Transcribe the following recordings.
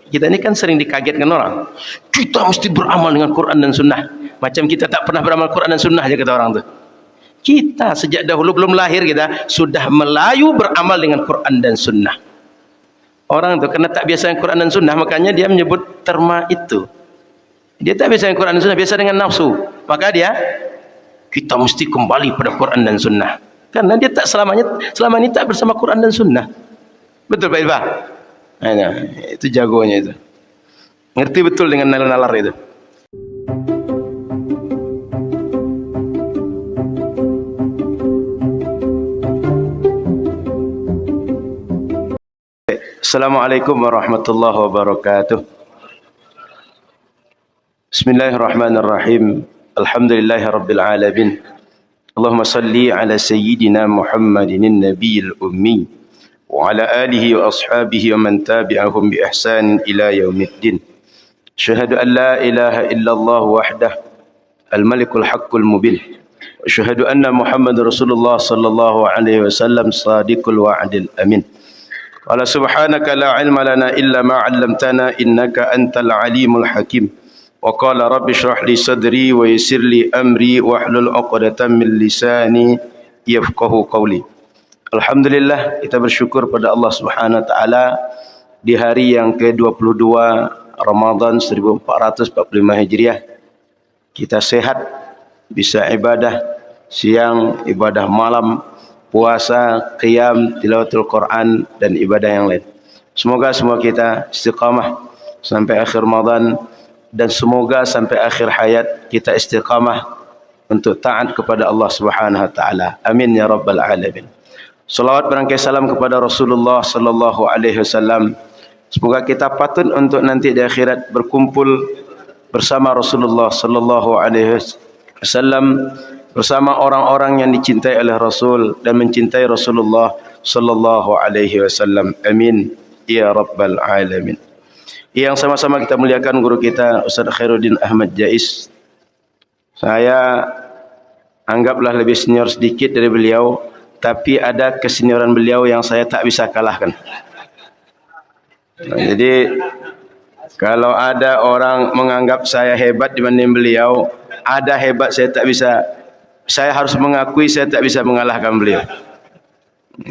Kita ni kan sering dikagetkan orang. Kita mesti beramal dengan Quran dan Sunnah. Macam kita tak pernah beramal Quran dan Sunnah je kata orang tu. Kita sejak dahulu belum lahir kita sudah melayu beramal dengan Quran dan Sunnah. Orang tu kerana tak biasa dengan Quran dan Sunnah, makanya dia menyebut terma itu. Dia tak biasa dengan Quran dan Sunnah, biasa dengan nafsu. Maka dia, kita mesti kembali pada Quran dan Sunnah. Karena dia tak selama ini tak bersama Quran dan Sunnah. Betul Pak Ilbah? Nah, itu jagonya itu. Ngerti betul dengan nalar-nalar itu. Assalamualaikum warahmatullahi wabarakatuh. Bismillahirrahmanirrahim. Alhamdulillahirabbil alamin. Allahumma salli ala sayyidina Muhammadin nabiyil ummi wa ala alihi wa ashabihi wa man tabi'ahum bi ihsan ila yaumiddin. Asyhadu an la ilaha illallah wahdah al-malikul haqqul mubin. Wa asyhadu anna Muhammadar Rasulullah sallallahu alaihi wasallam sadiqul wa'dil amin. Qala subhanaka la ilma lana illa ma 'allamtana innaka antal alimul hakim. Wa qala rabbi shrah li sadri wa yassir li amri wahlul 'uqdatam min lisani yafqahu qawli. Alhamdulillah, kita bersyukur pada Allah Subhanahu wa taala di hari yang ke-22 Ramadan 1445 Hijriah. Kita sehat, bisa ibadah siang, ibadah malam, puasa, qiyam, tilawatul Quran dan ibadah yang lain. Semoga semua kita istiqamah sampai akhir Ramadan dan semoga sampai akhir hayat kita istiqamah untuk taat kepada Allah Subhanahu wa taala. Amin ya rabbal alamin. Salawat berangkai salam kepada Rasulullah sallallahu alaihi wasallam. Semoga kita patut untuk nanti di akhirat berkumpul bersama Rasulullah sallallahu alaihi wasallam, bersama orang-orang yang dicintai oleh Rasul dan mencintai Rasulullah sallallahu alaihi wasallam. Amin ya rabbal alamin. Yang sama-sama kita muliakan guru kita Ustaz Khairuddin Ahmad Jais. Saya anggaplah lebih senior sedikit dari beliau, tapi ada kesenioran beliau yang saya tak bisa kalahkan. Nah, jadi kalau ada orang menganggap saya hebat dibanding beliau, ada hebat saya tak bisa, saya harus mengakui saya tak bisa mengalahkan beliau.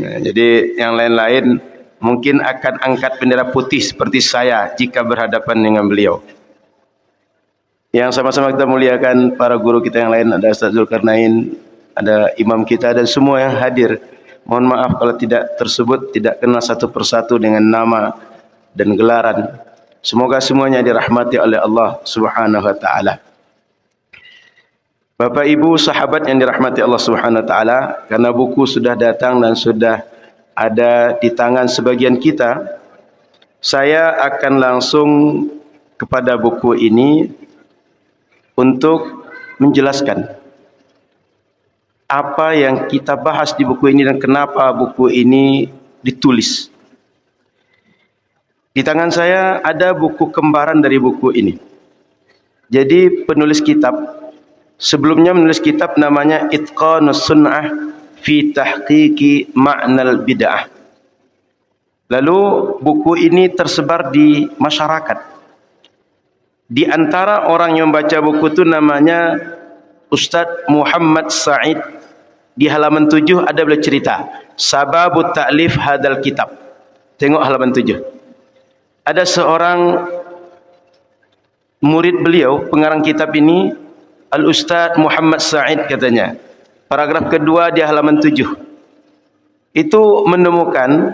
Nah, jadi yang lain-lain mungkin akan angkat bendera putih seperti saya jika berhadapan dengan beliau. Yang sama-sama kita muliakan para guru kita yang lain, ada Ustaz Zulkarnain, ada imam kita dan semua yang hadir. Mohon maaf kalau tidak tersebut, tidak kenal satu persatu dengan nama dan gelaran. Semoga semuanya dirahmati oleh Allah Subhanahu wa taala. Bapak Ibu sahabat yang dirahmati Allah Subhanahu wa taala, karena buku sudah datang dan sudah ada di tangan sebagian kita, saya akan langsung kepada buku ini untuk menjelaskan apa yang kita bahas di buku ini dan kenapa buku ini ditulis. Di tangan saya ada buku kembaran dari buku ini. Jadi penulis kitab sebelumnya menulis kitab namanya Itqanus Sunnah fi tahqiqi ma'nal bid'ah. Lalu buku ini tersebar di masyarakat. Di antara orang yang membaca buku itu namanya Ustaz Muhammad Said. Di halaman 7 ada beliau cerita sababut ta'lif hadal kitab. Tengok halaman 7. Ada seorang murid beliau pengarang kitab ini, Al-Ustaz Muhammad Said katanya. Paragraf kedua di halaman 7. Itu menemukan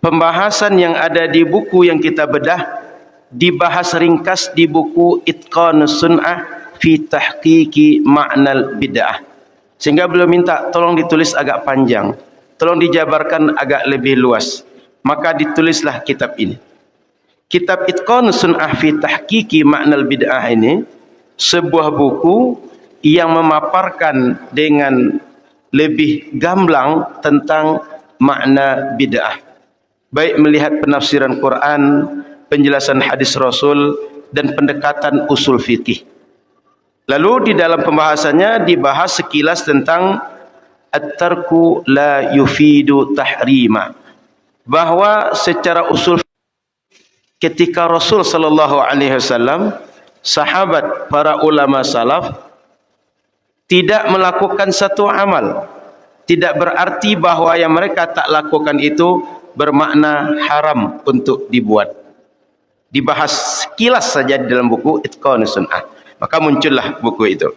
pembahasan yang ada di buku yang kita bedah dibahas ringkas di buku Itqanus Sunnah fi tahqiqi ma'nal bid'ah. Sehingga beliau minta tolong ditulis agak panjang, tolong dijabarkan agak lebih luas. Maka ditulislah kitab ini. Kitab Itqanus Sunnah fi tahqiqi ma'nal bid'ah ini sebuah buku yang memaparkan dengan lebih gamblang tentang makna bid'ah. Baik melihat penafsiran Quran, penjelasan hadis Rasul dan pendekatan usul fikih. Lalu di dalam pembahasannya dibahas sekilas tentang at-tarku la yufidu tahrima. Bahwa secara usul ketika Rasul sallallahu alaihi wasallam, sahabat, para ulama salaf tidak melakukan satu amal, tidak berarti bahwa yang mereka tak lakukan itu bermakna haram untuk dibuat. Dibahas sekilas saja di dalam buku Itqanus Sunnah. Maka muncullah buku itu.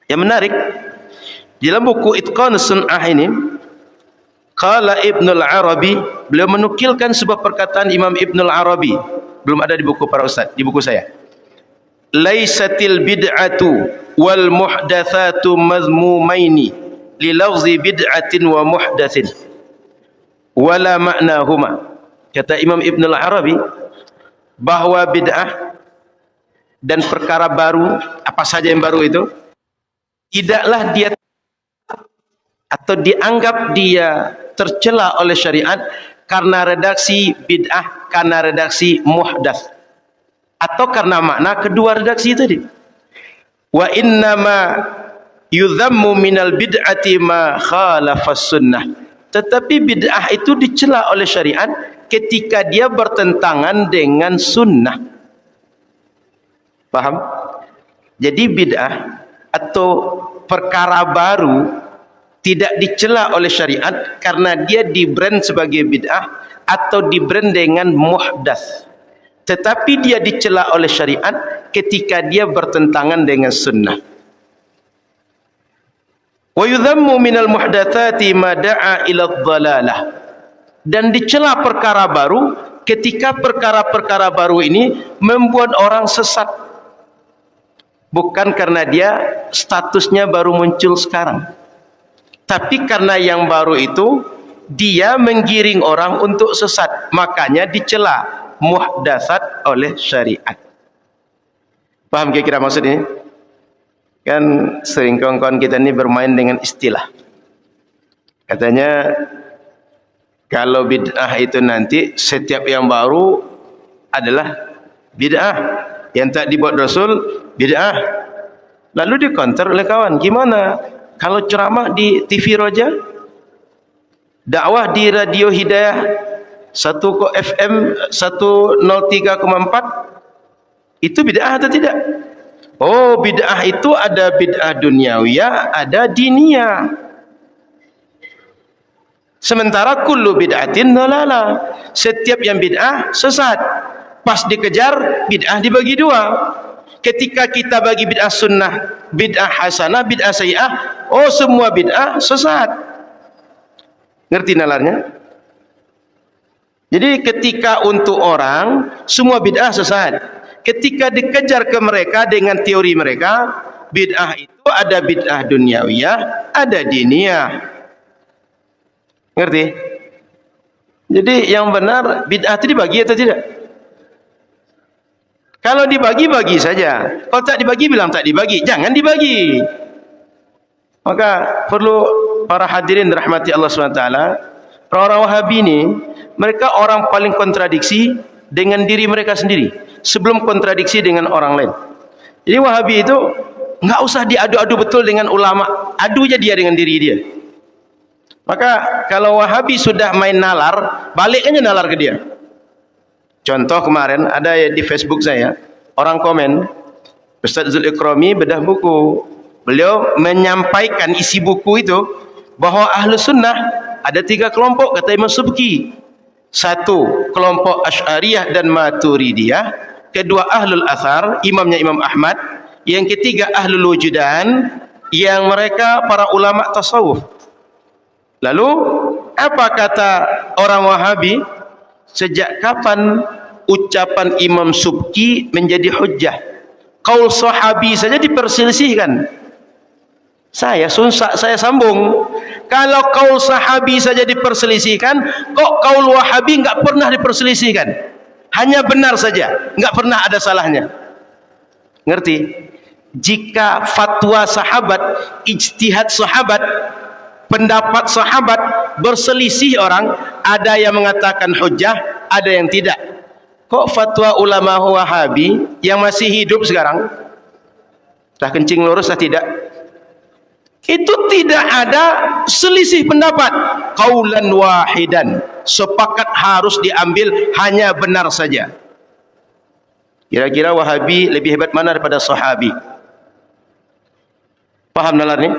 Yang menarik, di dalam buku Itqanus Sunnah ini, qala Ibnul Arabi, beliau menukilkan sebuah perkataan Imam Ibnul Arabi. Belum ada di buku para ustaz, di buku saya. Laisatil bid'atu wal muhdatsatu mazmumaini li lafzi bid'atin wa muhdatsin wala ma'nahuma. Kata Imam Ibnul Arabi bahwa bid'ah dan perkara baru, apa saja yang baru itu, tidaklah dia atau dianggap dia tercela oleh syariat karena redaksi bid'ah, karena redaksi muhdats, atau karena makna kedua redaksi tadi. Wa innama yudhammu minal bid'ati ma khalafas sunnah. Tetapi bid'ah itu dicela oleh syariat ketika dia bertentangan dengan sunnah. Paham? Jadi bid'ah atau perkara baru tidak dicela oleh syariat karena dia di-brand sebagai bid'ah atau di-brand dengan muhdats. Tetapi dia dicela oleh syariat ketika dia bertentangan dengan sunnah. Wa yudhammu minal muhdatsati ma da'a ila dhalalah. Dan dicela perkara baru ketika perkara-perkara baru ini membuat orang sesat. Bukan karena dia statusnya baru muncul sekarang, tapi karena yang baru itu dia menggiring orang untuk sesat, makanya dicela muhdatsat oleh syariat. Paham kira-kira maksud ini? Kan sering kawan-kawan kita ini bermain dengan istilah. Katanya kalau bid'ah itu nanti setiap yang baru adalah bid'ah, yang tak dibuat Rasul bid'ah. Lalu dikonter oleh kawan, gimana kalau ceramah di TV Roja, dakwah di Radio Hidayah 1 FM 103,4, itu bid'ah atau tidak? Oh, bid'ah itu ada bid'ah duniawiyah, ada diniyah. Sementara kullu bid'atin dhalalah, setiap yang bid'ah sesat. Pas dikejar, bid'ah dibagi dua. Ketika kita bagi bid'ah sunnah, bid'ah hasanah, bid'ah sayyi'ah, oh semua bid'ah sesat. Ngerti nalarnya? Jadi ketika untuk orang, semua bid'ah sesat. Ketika dikejar ke mereka dengan teori mereka, bid'ah itu ada bid'ah duniawiyah, ada diniyah. Ngerti? Jadi yang benar bid'ah itu dibagi atau tidak? Kalau dibagi, bagi saja. Kalau tak dibagi, bilang tak dibagi. Jangan dibagi. Maka perlu para hadirin rahmati Allah SWT, orang-orang Wahabi ini, mereka orang paling kontradiksi dengan diri mereka sendiri sebelum kontradiksi dengan orang lain. Jadi Wahabi itu nggak usah diadu-adu betul dengan ulama, adu aja dia dengan diri dia. Maka kalau Wahabi sudah main nalar, balik aja nalar ke dia. Contoh kemarin ada di Facebook saya, orang komen, Ustaz Zul Ikrami bedah buku. Beliau menyampaikan isi buku itu bahwa ahlu sunnah ada 3 kelompok, kata Imam Subki. 1, kelompok Asy'ariyah dan Maturidiyah. 2, ahlul athar, imamnya Imam Ahmad. Yang 3, ahlul wujudan, yang mereka para ulama tasawuf. Lalu apa kata orang Wahabi? Sejak kapan ucapan Imam Subki menjadi hujjah? Qaul sahabi saja diperselisihkan. Saya sambung. Kalau qaul sahabi saja diperselisihkan, kok qaul Wahabi enggak pernah diperselisihkan? Hanya benar saja, enggak pernah ada salahnya. Ngerti? Jika fatwa sahabat, ijtihad sahabat, pendapat sahabat berselisih orang, ada yang mengatakan hujjah, ada yang tidak. Kok fatwa ulama Wahabi yang masih hidup sekarang, dah kencing lurus dah tidak, itu tidak ada selisih pendapat, qaulan wahidan, sepakat harus diambil, hanya benar saja. Kira-kira Wahabi lebih hebat mana daripada sahabi? Paham nalar ni?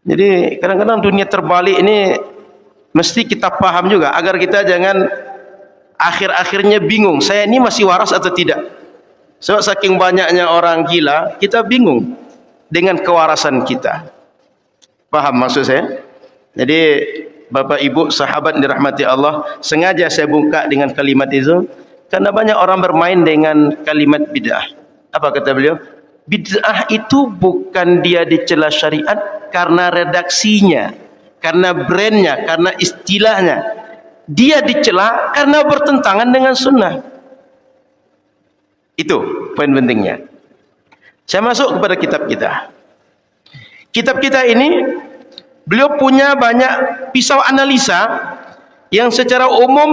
Jadi kadang-kadang dunia terbalik ini mesti kita paham juga, agar kita jangan akhir-akhirnya bingung, saya ini masih waras atau tidak. Sebab saking banyaknya orang gila, kita bingung dengan kewarasan kita. Paham maksud saya? Jadi Bapak Ibu sahabat dirahmati Allah, sengaja saya buka dengan kalimat itu karena banyak orang bermain dengan kalimat bid'ah. Apa kata beliau? Bid'ah itu bukan dia dicela syariat karena redaksinya, karena brandnya, karena istilahnya. Dia dicela karena bertentangan dengan sunnah. Itu poin pentingnya. Saya masuk kepada kitab kita. Kitab kita ini, beliau punya banyak pisau analisa yang secara umum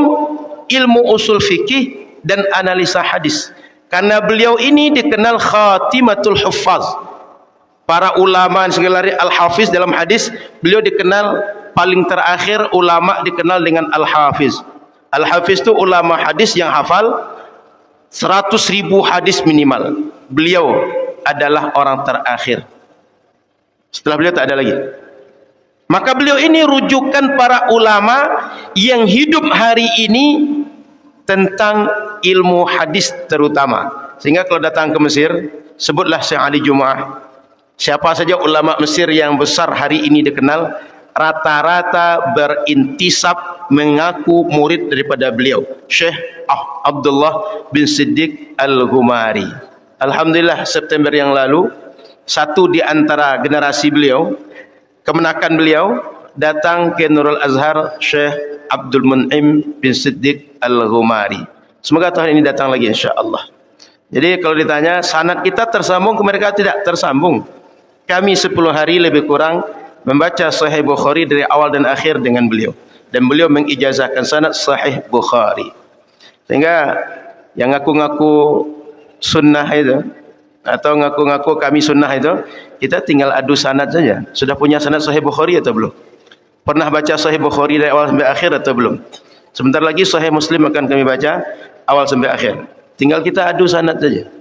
ilmu usul fikih dan analisa hadis. Karena beliau ini dikenal khatimatul huffaz. Para ulama segala al-hafiz dalam hadis, beliau dikenal paling terakhir ulama dikenal dengan al-hafiz. Al-hafiz itu ulama hadis yang hafal 100.000 hadis minimal. Beliau adalah orang terakhir. Setelah beliau tak ada lagi. Maka beliau ini rujukan para ulama yang hidup hari ini tentang ilmu hadis terutama. Sehingga kalau datang ke Mesir, sebutlah Syekh Ali Jumaah. Siapa saja ulama Mesir yang besar hari ini dikenal, rata-rata berintisab mengaku murid daripada beliau, Syekh Abdullah bin Siddiq Al-Ghumari. Alhamdulillah September yang lalu, satu di antara generasi beliau, kemenakan beliau, datang ke Nurul Azhar, Syekh Abdul Mun'im bin Siddiq Al-Ghumari. Semoga tahun ini datang lagi insyaAllah. Jadi kalau ditanya sanad kita tersambung ke mereka, tidak tersambung. Kami 10 hari lebih kurang membaca Sahih Bukhari dari awal dan akhir dengan beliau, dan beliau mengijazahkan sanad Sahih Bukhari. Sehingga yang ngaku-ngaku sunnah itu, atau ngaku-ngaku kami sunnah itu, kita tinggal adu sanad saja. Sudah punya sanad Sahih Bukhari atau belum? Pernah baca Sahih Bukhari dari awal sampai akhir atau belum? Sebentar lagi Sahih Muslim akan kami baca awal sampai akhir. Tinggal kita adu sanad saja.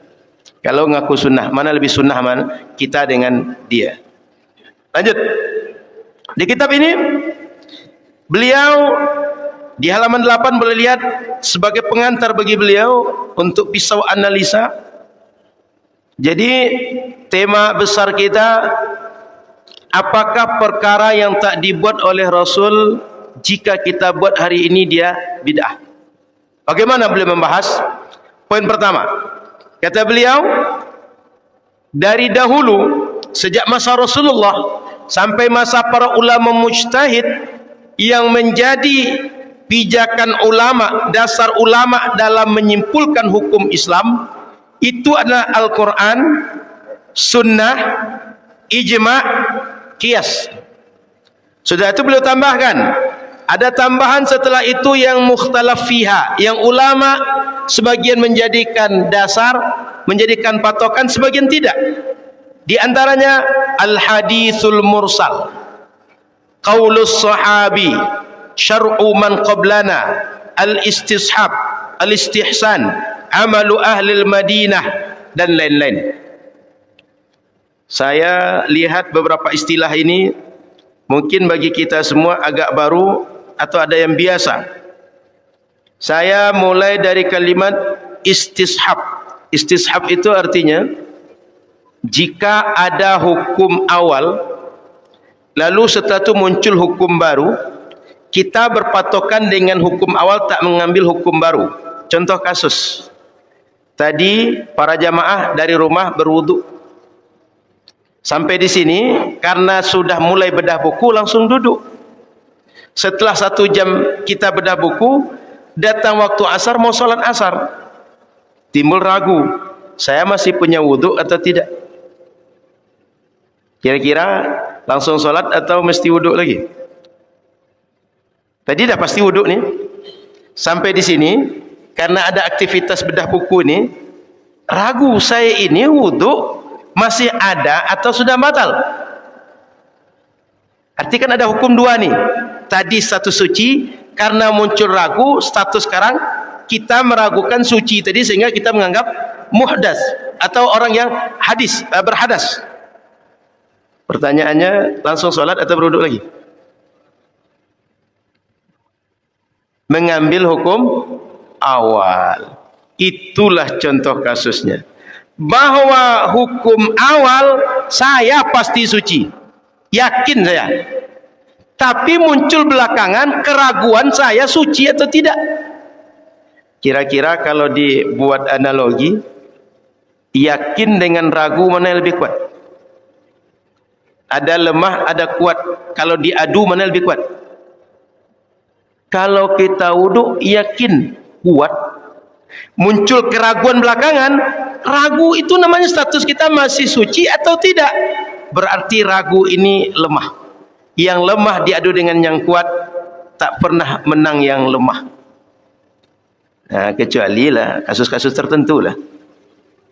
Kalau ngaku sunnah, mana lebih sunnah mana? Kita dengan dia. Lanjut. Di kitab ini, beliau di halaman 8 boleh lihat sebagai pengantar bagi beliau untuk pisau analisa. Jadi tema besar kita, apakah perkara yang tak dibuat oleh Rasul jika kita buat hari ini dia bid'ah? Bagaimana beliau membahas? Poin pertama, kata beliau, dari dahulu sejak masa Rasulullah sampai masa para ulama mujtahid, yang menjadi pijakan ulama, dasar ulama dalam menyimpulkan hukum Islam itu adalah Al-Quran, Sunnah, Ijma', Qiyas. Sudah itu beliau tambahkan, ada tambahan setelah itu yang mukhtalaf fiha, yang ulama sebagian menjadikan dasar, menjadikan patokan, sebagian tidak. Di antaranya al-hadithul mursal, qaulus sahabi, syar'u man qablana, al-istishab, al-istihsan, amalu ahlil Madinah, dan lain-lain. Saya lihat beberapa istilah ini mungkin bagi kita semua agak baru atau ada yang biasa. Saya mulai dari kalimat istishab. Istishab itu artinya jika ada hukum awal, lalu setelah itu muncul hukum baru, kita berpatokan dengan hukum awal, tak mengambil hukum baru. Contoh kasus, tadi para jamaah dari rumah berwudu. Sampai di sini, karena sudah mulai bedah buku, langsung duduk. Setelah 1 jam kita bedah buku, datang waktu asar, mau sholat asar. Timbul ragu, saya masih punya wudu atau tidak? Kira-kira langsung sholat atau mesti wudu lagi? Tadi dah pasti wudu nih. Sampai di sini, karena ada aktivitas bedah buku nih, ragu saya ini wudu masih ada atau sudah batal. Arti kan ada hukum dua nih. Tadi status suci, karena muncul ragu, status sekarang kita meragukan suci tadi sehingga kita menganggap muhdas atau orang yang berhadas. Pertanyaannya, langsung sholat atau berwudu lagi? Mengambil hukum awal. Itulah contoh kasusnya. Bahwa hukum awal saya pasti suci, yakin saya. Tapi muncul belakangan keraguan saya suci atau tidak. Kira-kira kalau dibuat analogi, yakin dengan ragu mana yang lebih kuat? Ada lemah, ada kuat. Kalau diadu mana lebih kuat? Kalau kita wudu yakin kuat, muncul keraguan belakangan, ragu itu namanya status kita masih suci atau tidak. Berarti ragu ini lemah. Yang lemah diadu dengan yang kuat, tak pernah menang yang lemah. Nah, kecuali lah kasus-kasus tertentu lah.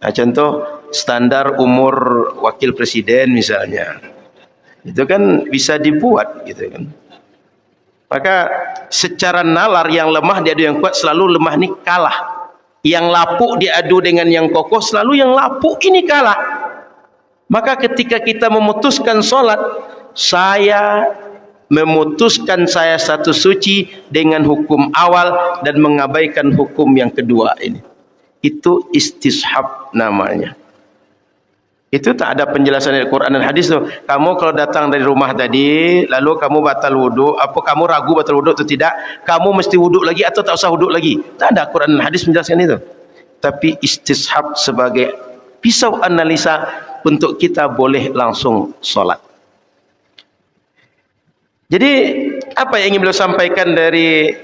Nah, contoh standar umur wakil presiden misalnya. Itu kan bisa dibuat gitu kan. Maka secara nalar yang lemah diadu yang kuat, selalu lemah ini kalah. Yang lapuk diadu dengan yang kokoh, selalu yang lapuk ini kalah. Maka ketika kita memutuskan sholat, saya memutuskan saya status suci dengan hukum awal dan mengabaikan hukum yang kedua ini. Itu istishab namanya. Itu tak ada penjelasan dari Quran dan hadis tuh. Kamu kalau datang dari rumah tadi, lalu kamu batal wudu, apa kamu ragu batal wudu atau tidak? Kamu mesti wudu lagi atau tak usah wudu lagi? Tak ada Quran dan hadis menjelaskan itu. Tapi istishab sebagai pisau analisa untuk kita boleh langsung sholat. Jadi apa yang ingin beliau sampaikan dari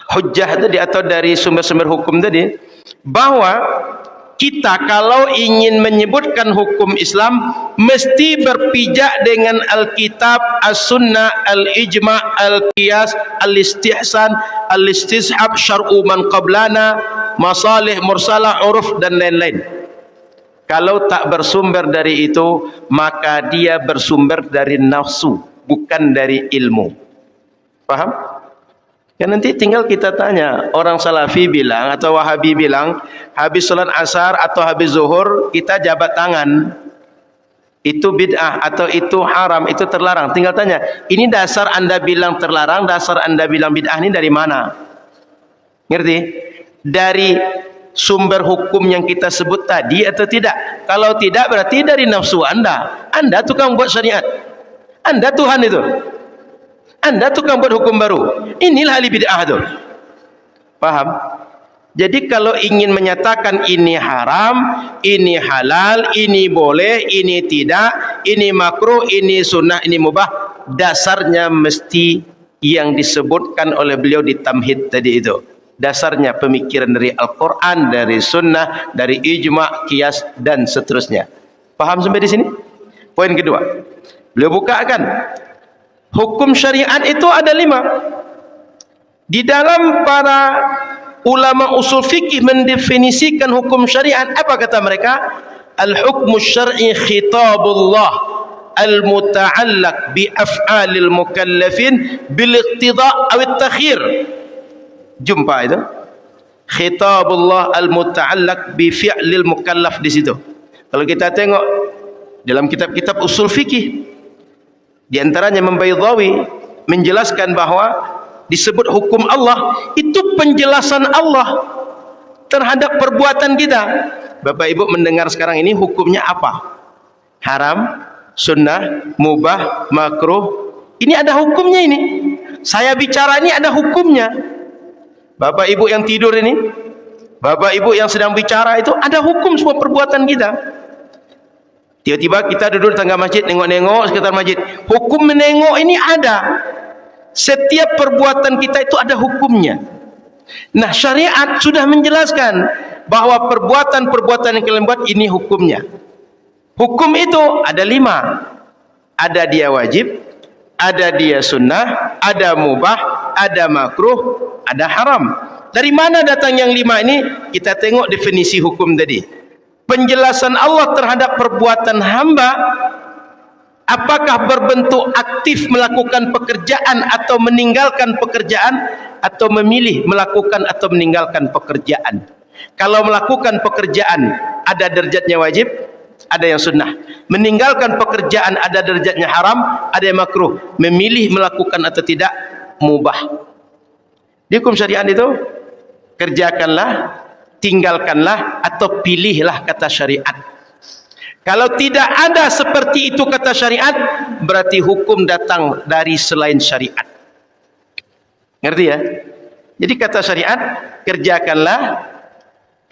hujjah tadi atau dari sumber-sumber hukum tadi, bahwa kita kalau ingin menyebutkan hukum Islam mesti berpijak dengan Alkitab, As-Sunnah, Al-Ijma', Al-Qiyas, Al-Istihsan, Al-Istishab, Syar'u man qablana, Masalih Mursalah, Uruf dan lain-lain. Kalau tak bersumber dari itu, maka dia bersumber dari nafsu, bukan dari ilmu. Paham? Ya nanti tinggal kita tanya, orang Salafi bilang atau Wahabi bilang habis sholat asar atau habis zuhur kita jabat tangan, itu bid'ah atau itu haram, itu terlarang. Tinggal tanya, ini dasar anda bilang terlarang, dasar anda bilang bid'ah ini dari mana? Ngerti? Dari sumber hukum yang kita sebut tadi atau tidak? Kalau tidak berarti dari nafsu anda. Anda tukang buat syariat, anda Tuhan itu. Anda tukang buat hukum baru. Inilah ahli bid'ah tu. Paham? Jadi kalau ingin menyatakan ini haram, ini halal, ini boleh, ini tidak, ini makruh, ini sunnah, ini mubah, dasarnya mesti yang disebutkan oleh beliau di tamhid tadi itu. Dasarnya pemikiran dari Al-Quran, dari sunnah, dari ijma', qiyas dan seterusnya. Paham sampai di sini? Poin kedua, beliau bukakan hukum syariat itu ada 5. Di dalam para ulama usul fikih mendefinisikan hukum syariat, apa kata mereka? Al-hukmu syar'i khitabullah al-muta'allaq bi af'alil mukallafin bil iqtida' aw at-takhir. Jumpa itu? Khitabullah al-muta'allaq bi fi'lil mukallaf di situ. Kalau kita tengok dalam kitab-kitab usul fikih, di antaranya Membaydawi menjelaskan bahwa disebut hukum Allah itu penjelasan Allah terhadap perbuatan kita. Bapak Ibu mendengar sekarang ini hukumnya apa? Haram, sunnah, mubah, makruh. Ini ada hukumnya ini. Saya bicara ini ada hukumnya. Bapak Ibu yang tidur ini, Bapak Ibu yang sedang bicara itu ada hukum semua perbuatan kita. Tiba-tiba kita duduk di tengah masjid, nengok-nengok sekitar masjid. Hukum menengok ini ada. Setiap perbuatan kita itu ada hukumnya. Nah, syariat sudah menjelaskan bahwa perbuatan-perbuatan yang kalian buat ini hukumnya. Hukum itu ada 5. Ada dia wajib, ada dia sunnah, ada mubah, ada makruh, ada haram. Dari mana datang yang 5 ini? Kita tengok definisi hukum tadi. Penjelasan Allah terhadap perbuatan hamba Apakah berbentuk aktif melakukan pekerjaan atau meninggalkan pekerjaan, atau memilih melakukan atau meninggalkan pekerjaan? Kalau melakukan pekerjaan ada derajatnya wajib, ada yang sunnah. Meninggalkan pekerjaan ada derajatnya haram, ada yang makruh. Memilih melakukan atau tidak, mubah. Di hukum syariat itu, kerjakanlah, tinggalkanlah, atau pilihlah kata syariat. Kalau tidak ada seperti itu kata syariat, berarti hukum datang dari selain syariat. Ngerti ya? Jadi kata syariat,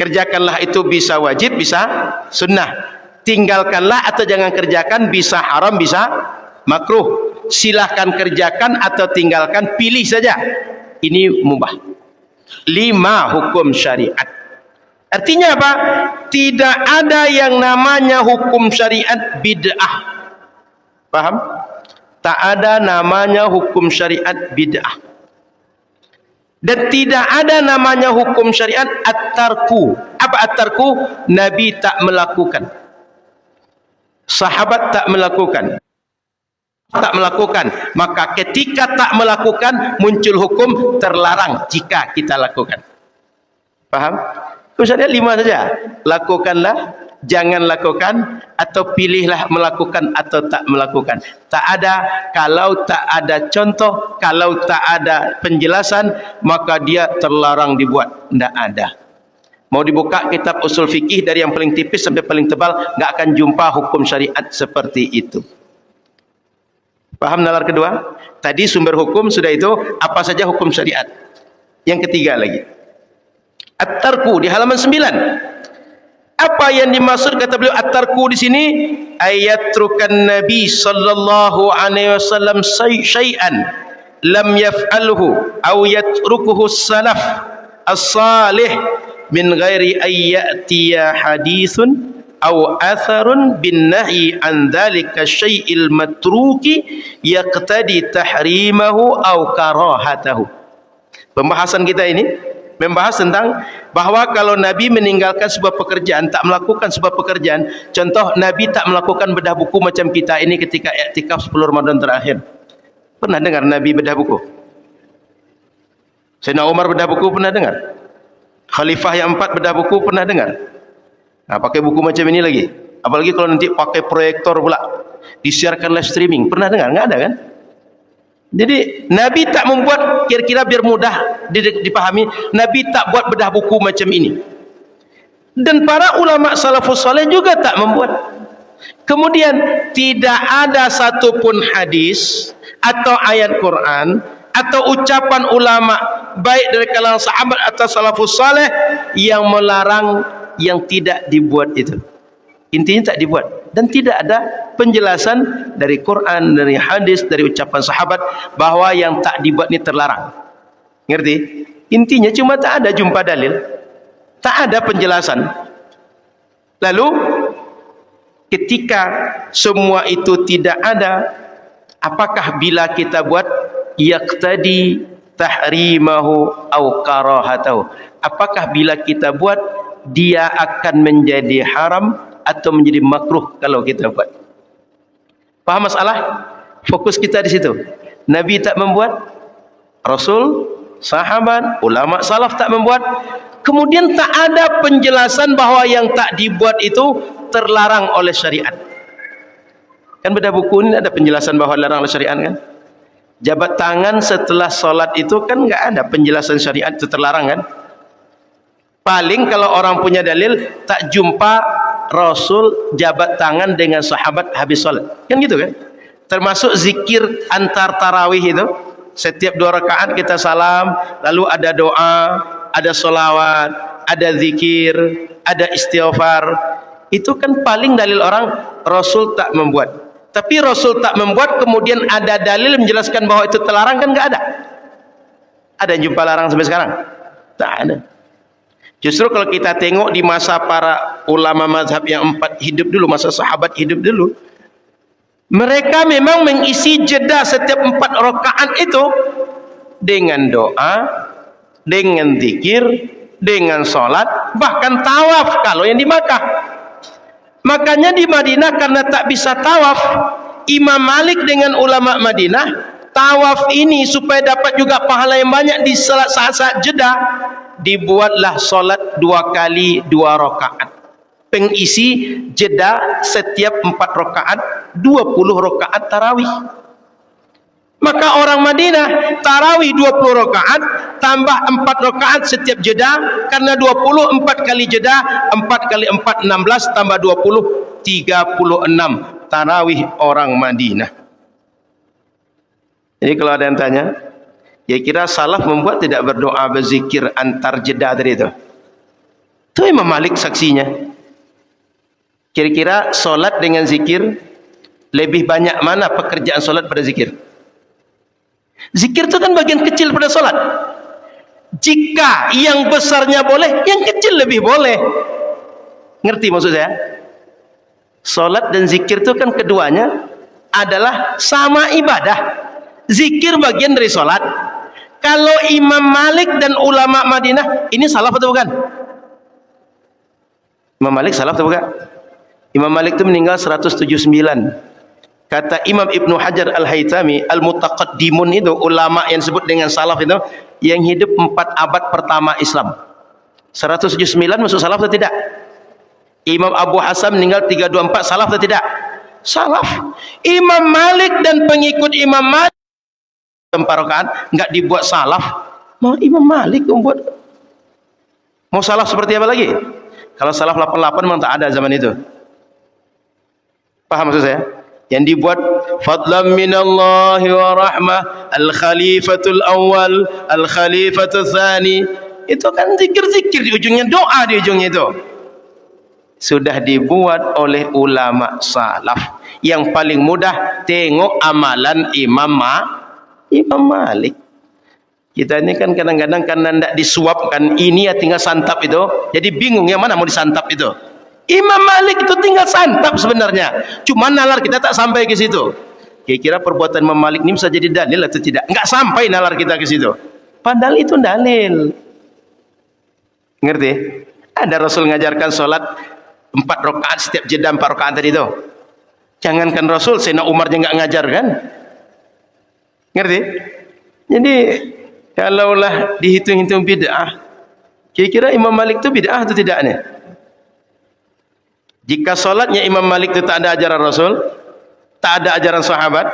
kerjakanlah itu bisa wajib, bisa sunnah. Tinggalkanlah atau jangan kerjakan, bisa haram, bisa makruh. Silahkan kerjakan atau tinggalkan, pilih saja. Ini mubah. 5 hukum syariat. Artinya apa? Tidak ada yang namanya hukum syariat bid'ah. Paham? Tak ada namanya hukum syariat bid'ah. Dan tidak ada namanya hukum syariat at-tarku. Apa at-tarku? Nabi tak melakukan, sahabat tak melakukan, maka ketika tak melakukan, muncul hukum terlarang jika kita lakukan. Paham? Hukum syariat 5 saja. Lakukanlah, jangan lakukan, atau pilihlah melakukan atau tak melakukan. Tak ada. Kalau tak ada contoh, kalau tak ada penjelasan, maka dia terlarang dibuat. Tidak ada. Mau dibuka kitab usul fikih dari yang paling tipis sampai paling tebal, nggak akan jumpa hukum syariat seperti itu. Paham nalar kedua? Tadi sumber hukum sudah itu, apa saja hukum syariat. Yang ketiga lagi, at-tarku di halaman 9. Apa yang dimaksud kata beliau at-tarku di sini? Ayatrukan Nabi sallallahu alaihi wasallam syai'an lam yaf'alhu aw yatrukuhu salaf as-salih min ghairi ayyatiya hadithun aw atharun bin nahi an dhalika syai'il matruki yaqtadi tahrimahu aw karahatahu. Pembahasan kita ini membahas tentang bahwa kalau Nabi meninggalkan sebuah pekerjaan, tak melakukan sebuah pekerjaan, contoh Nabi tak melakukan bedah buku macam kita ini ketika iktikaf 10 Ramadan terakhir. Pernah dengar Nabi bedah buku? Sayyidina Umar bedah buku pernah dengar? Khalifah yang 4 bedah buku pernah dengar? Nah, pakai buku macam ini lagi. Apalagi kalau nanti pakai proyektor pula, disiarkan live streaming, pernah dengar? Enggak ada kan? Jadi Nabi tak membuat, kira-kira biar mudah dipahami, Nabi tak buat bedah buku macam ini. Dan para ulama salafus saleh juga tak membuat. Kemudian tidak ada satupun hadis atau ayat Quran atau ucapan ulama baik dari kalangan sahabat atau salafus saleh yang melarang yang tidak dibuat itu. Intinya tak dibuat, dan tidak ada penjelasan dari Quran, dari hadis, dari ucapan sahabat bahwa yang tak dibuat ini terlarang. Ngerti? Intinya cuma tak ada jumpa dalil, tak ada penjelasan. Lalu ketika semua itu tidak ada, apakah bila kita buat yaqtadi tahrimahu aw karahatahu? Apakah bila kita buat dia akan menjadi haram atau menjadi makruh kalau kita buat? Paham masalah? Fokus kita di situ. Nabi tak membuat, Rasul, sahabat, ulama salaf tak membuat. Kemudian tak ada penjelasan bahwa yang tak dibuat itu terlarang oleh syariat. Kan bedah buku ini ada penjelasan bahwa larang oleh syariat kan? Jabat tangan setelah solat itu kan enggak ada penjelasan syariat itu terlarang kan? Paling kalau orang punya dalil, tak jumpa Rasul jabat tangan dengan sahabat habis salat. Kan gitu kan? Termasuk zikir antar tarawih itu. Setiap 2 rakaat kita salam, lalu ada doa, ada solawat, ada zikir, ada istighfar. Itu kan paling dalil orang Rasul tak membuat. Tapi Rasul tak membuat, kemudian ada dalil menjelaskan bahwa itu terlarang, kan enggak ada. Ada yang jumpa larang sampai sekarang? Tak ada. Justru kalau kita tengok di masa para ulama mazhab yang 4 hidup dulu, masa sahabat hidup dulu, mereka memang mengisi jeda setiap 4 rakaat itu dengan doa, dengan zikir, dengan sholat, bahkan tawaf kalau yang di Makkah. Makanya di Madinah karena tak bisa tawaf, Imam Malik dengan ulama Madinah, tawaf ini supaya dapat juga pahala yang banyak di saat-saat jeda, dibuatlah solat 2 kali 2 rakaat. Pengisi jeda setiap 4 rakaat, 20 rakaat tarawih. Maka orang Madinah tarawih 20 rakaat tambah 4 rakaat setiap jeda, karena 20 4 kali jeda, 4 kali 4 16 tambah 20 36 tarawih orang Madinah. Jadi kalau ada yang tanya, ya kira salaf membuat tidak berdoa berzikir antar jeda tadi itu. Itu Imam Malik saksinya. Kira-kira solat dengan zikir lebih banyak mana pekerjaan solat pada zikir? Zikir itu kan bagian kecil pada solat. Jika yang besarnya boleh, yang kecil lebih boleh. Ngerti maksud saya? Solat dan zikir itu kan keduanya adalah sama ibadah. Zikir bagian dari solat. Kalau Imam Malik dan ulama Madinah, ini salaf atau bukan? Imam Malik salaf atau bukan? Imam Malik itu meninggal 179. Kata Imam Ibnu Hajar Al-Haytami, Al-Mutaqaddimun itu, ulama yang disebut dengan salaf itu, yang hidup 4 abad pertama Islam. 179 masuk salaf atau tidak? Imam Abu Hasan meninggal 324, salaf atau tidak? Salaf. Imam Malik dan pengikut Imam Malik 4 rakaat enggak dibuat salaf. Mau Imam Malik membuat, mau salaf seperti apa lagi? Kalau salaf 88 memang tak ada zaman itu. Paham maksud saya? Yang dibuat fadlan minallahi wa rahmah, al-khalifatul awal, al-khalifatul thani, itu kan zikir-zikir di ujungnya, doa di ujungnya itu. Sudah dibuat oleh ulama salaf. Yang paling mudah tengok amalan Imam Malik. Kita ini kan kadang-kadang karena tidak disuapkan, ini ya tinggal santap itu, jadi bingung yang mana mau disantap itu. Imam Malik itu tinggal santap sebenarnya, cuma nalar kita tak sampai ke situ. Kira-kira perbuatan Imam Malik ini bisa jadi dalil atau tidak? Enggak sampai nalar kita ke situ. Padahal itu dalil. Ngerti? Ada Rasul ngajarkan solat 4 rakaat setiap jeda 4 rakaat tadi itu. Jangankan Rasul, Sayyidina Umar juga enggak ngajar kan? Ngerti? Jadi kalaulah dihitung-hitung bid'ah, kira-kira Imam Malik itu bid'ah atau tidak nih? Jika solatnya Imam Malik itu tak ada ajaran Rasul, tak ada ajaran sahabat,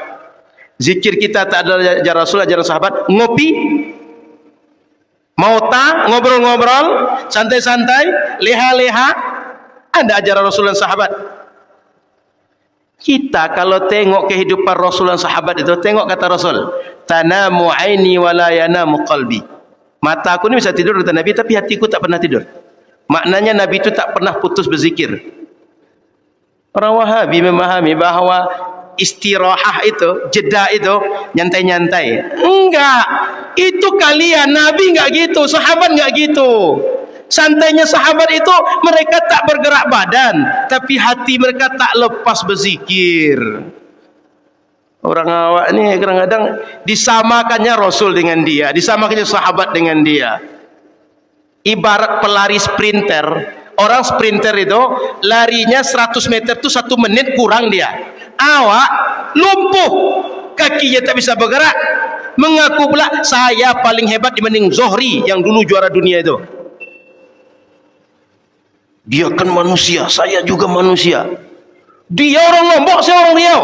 zikir kita tak ada ajaran Rasul, ajaran sahabat, ngopi, mauta, ngobrol-ngobrol, santai-santai, leha-leha, ada ajaran Rasul dan sahabat. Kita kalau tengok kehidupan Rasul dan sahabat itu, tengok kata Rasul, tanamu aini wa la yanamu qalbi. Mataku ini bisa tidur kata Nabi, tapi hatiku tak pernah tidur. Maknanya Nabi itu tak pernah putus berzikir. Orang Wahabi memahami bahawa istirahah itu, jeda itu, nyantai-nyantai. Enggak. Itu kalian, Nabi enggak gitu, sahabat enggak gitu. Santainya sahabat itu, mereka tak bergerak badan, tapi hati mereka tak lepas berzikir. Orang awak ni kadang-kadang disamakannya Rasul dengan dia, disamakannya sahabat dengan dia. Ibarat pelari sprinter. Orang sprinter itu larinya 100 meter itu 1 menit kurang dia. Awak lumpuh, kakinya tak bisa bergerak, mengaku pula saya paling hebat dibanding Zohri yang dulu juara dunia itu. Dia kan manusia, saya juga manusia. Dia orang Lombok, saya orang Riau.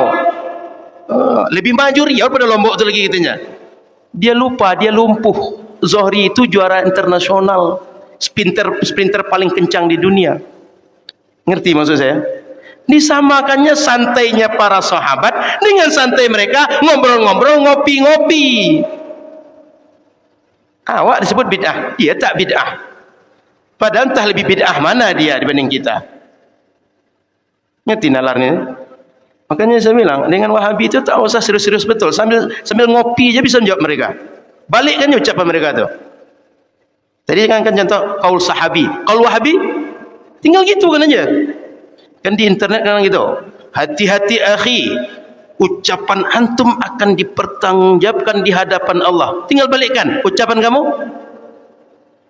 Lebih maju Riau pada Lombok itu lagi katanya. Dia lupa, dia lumpuh. Zohri itu juara internasional, sprinter paling kencang di dunia. Ngerti maksud saya? Disamakannya santainya para sahabat dengan santai mereka, ngobrol-ngobrol, ngopi-ngopi. Awak disebut bid'ah, dia tak bid'ah. Padahal entah lebih bid'ah mana dia dibanding kita. Ngerti nalarnya? Makanya saya bilang, dengan Wahabi itu tak usah serius-serius betul, sambil ngopi aja bisa menjawab mereka. Balik kan ucapan mereka tu. Tadi kan contoh qaul sahabi, qaul Wahabi tinggal gitu kan aja. Kan di internet kan gitu. Hati-hati akhi, ucapan antum akan dipertanggungjawabkan di hadapan Allah. Tinggal balikkan ucapan kamu.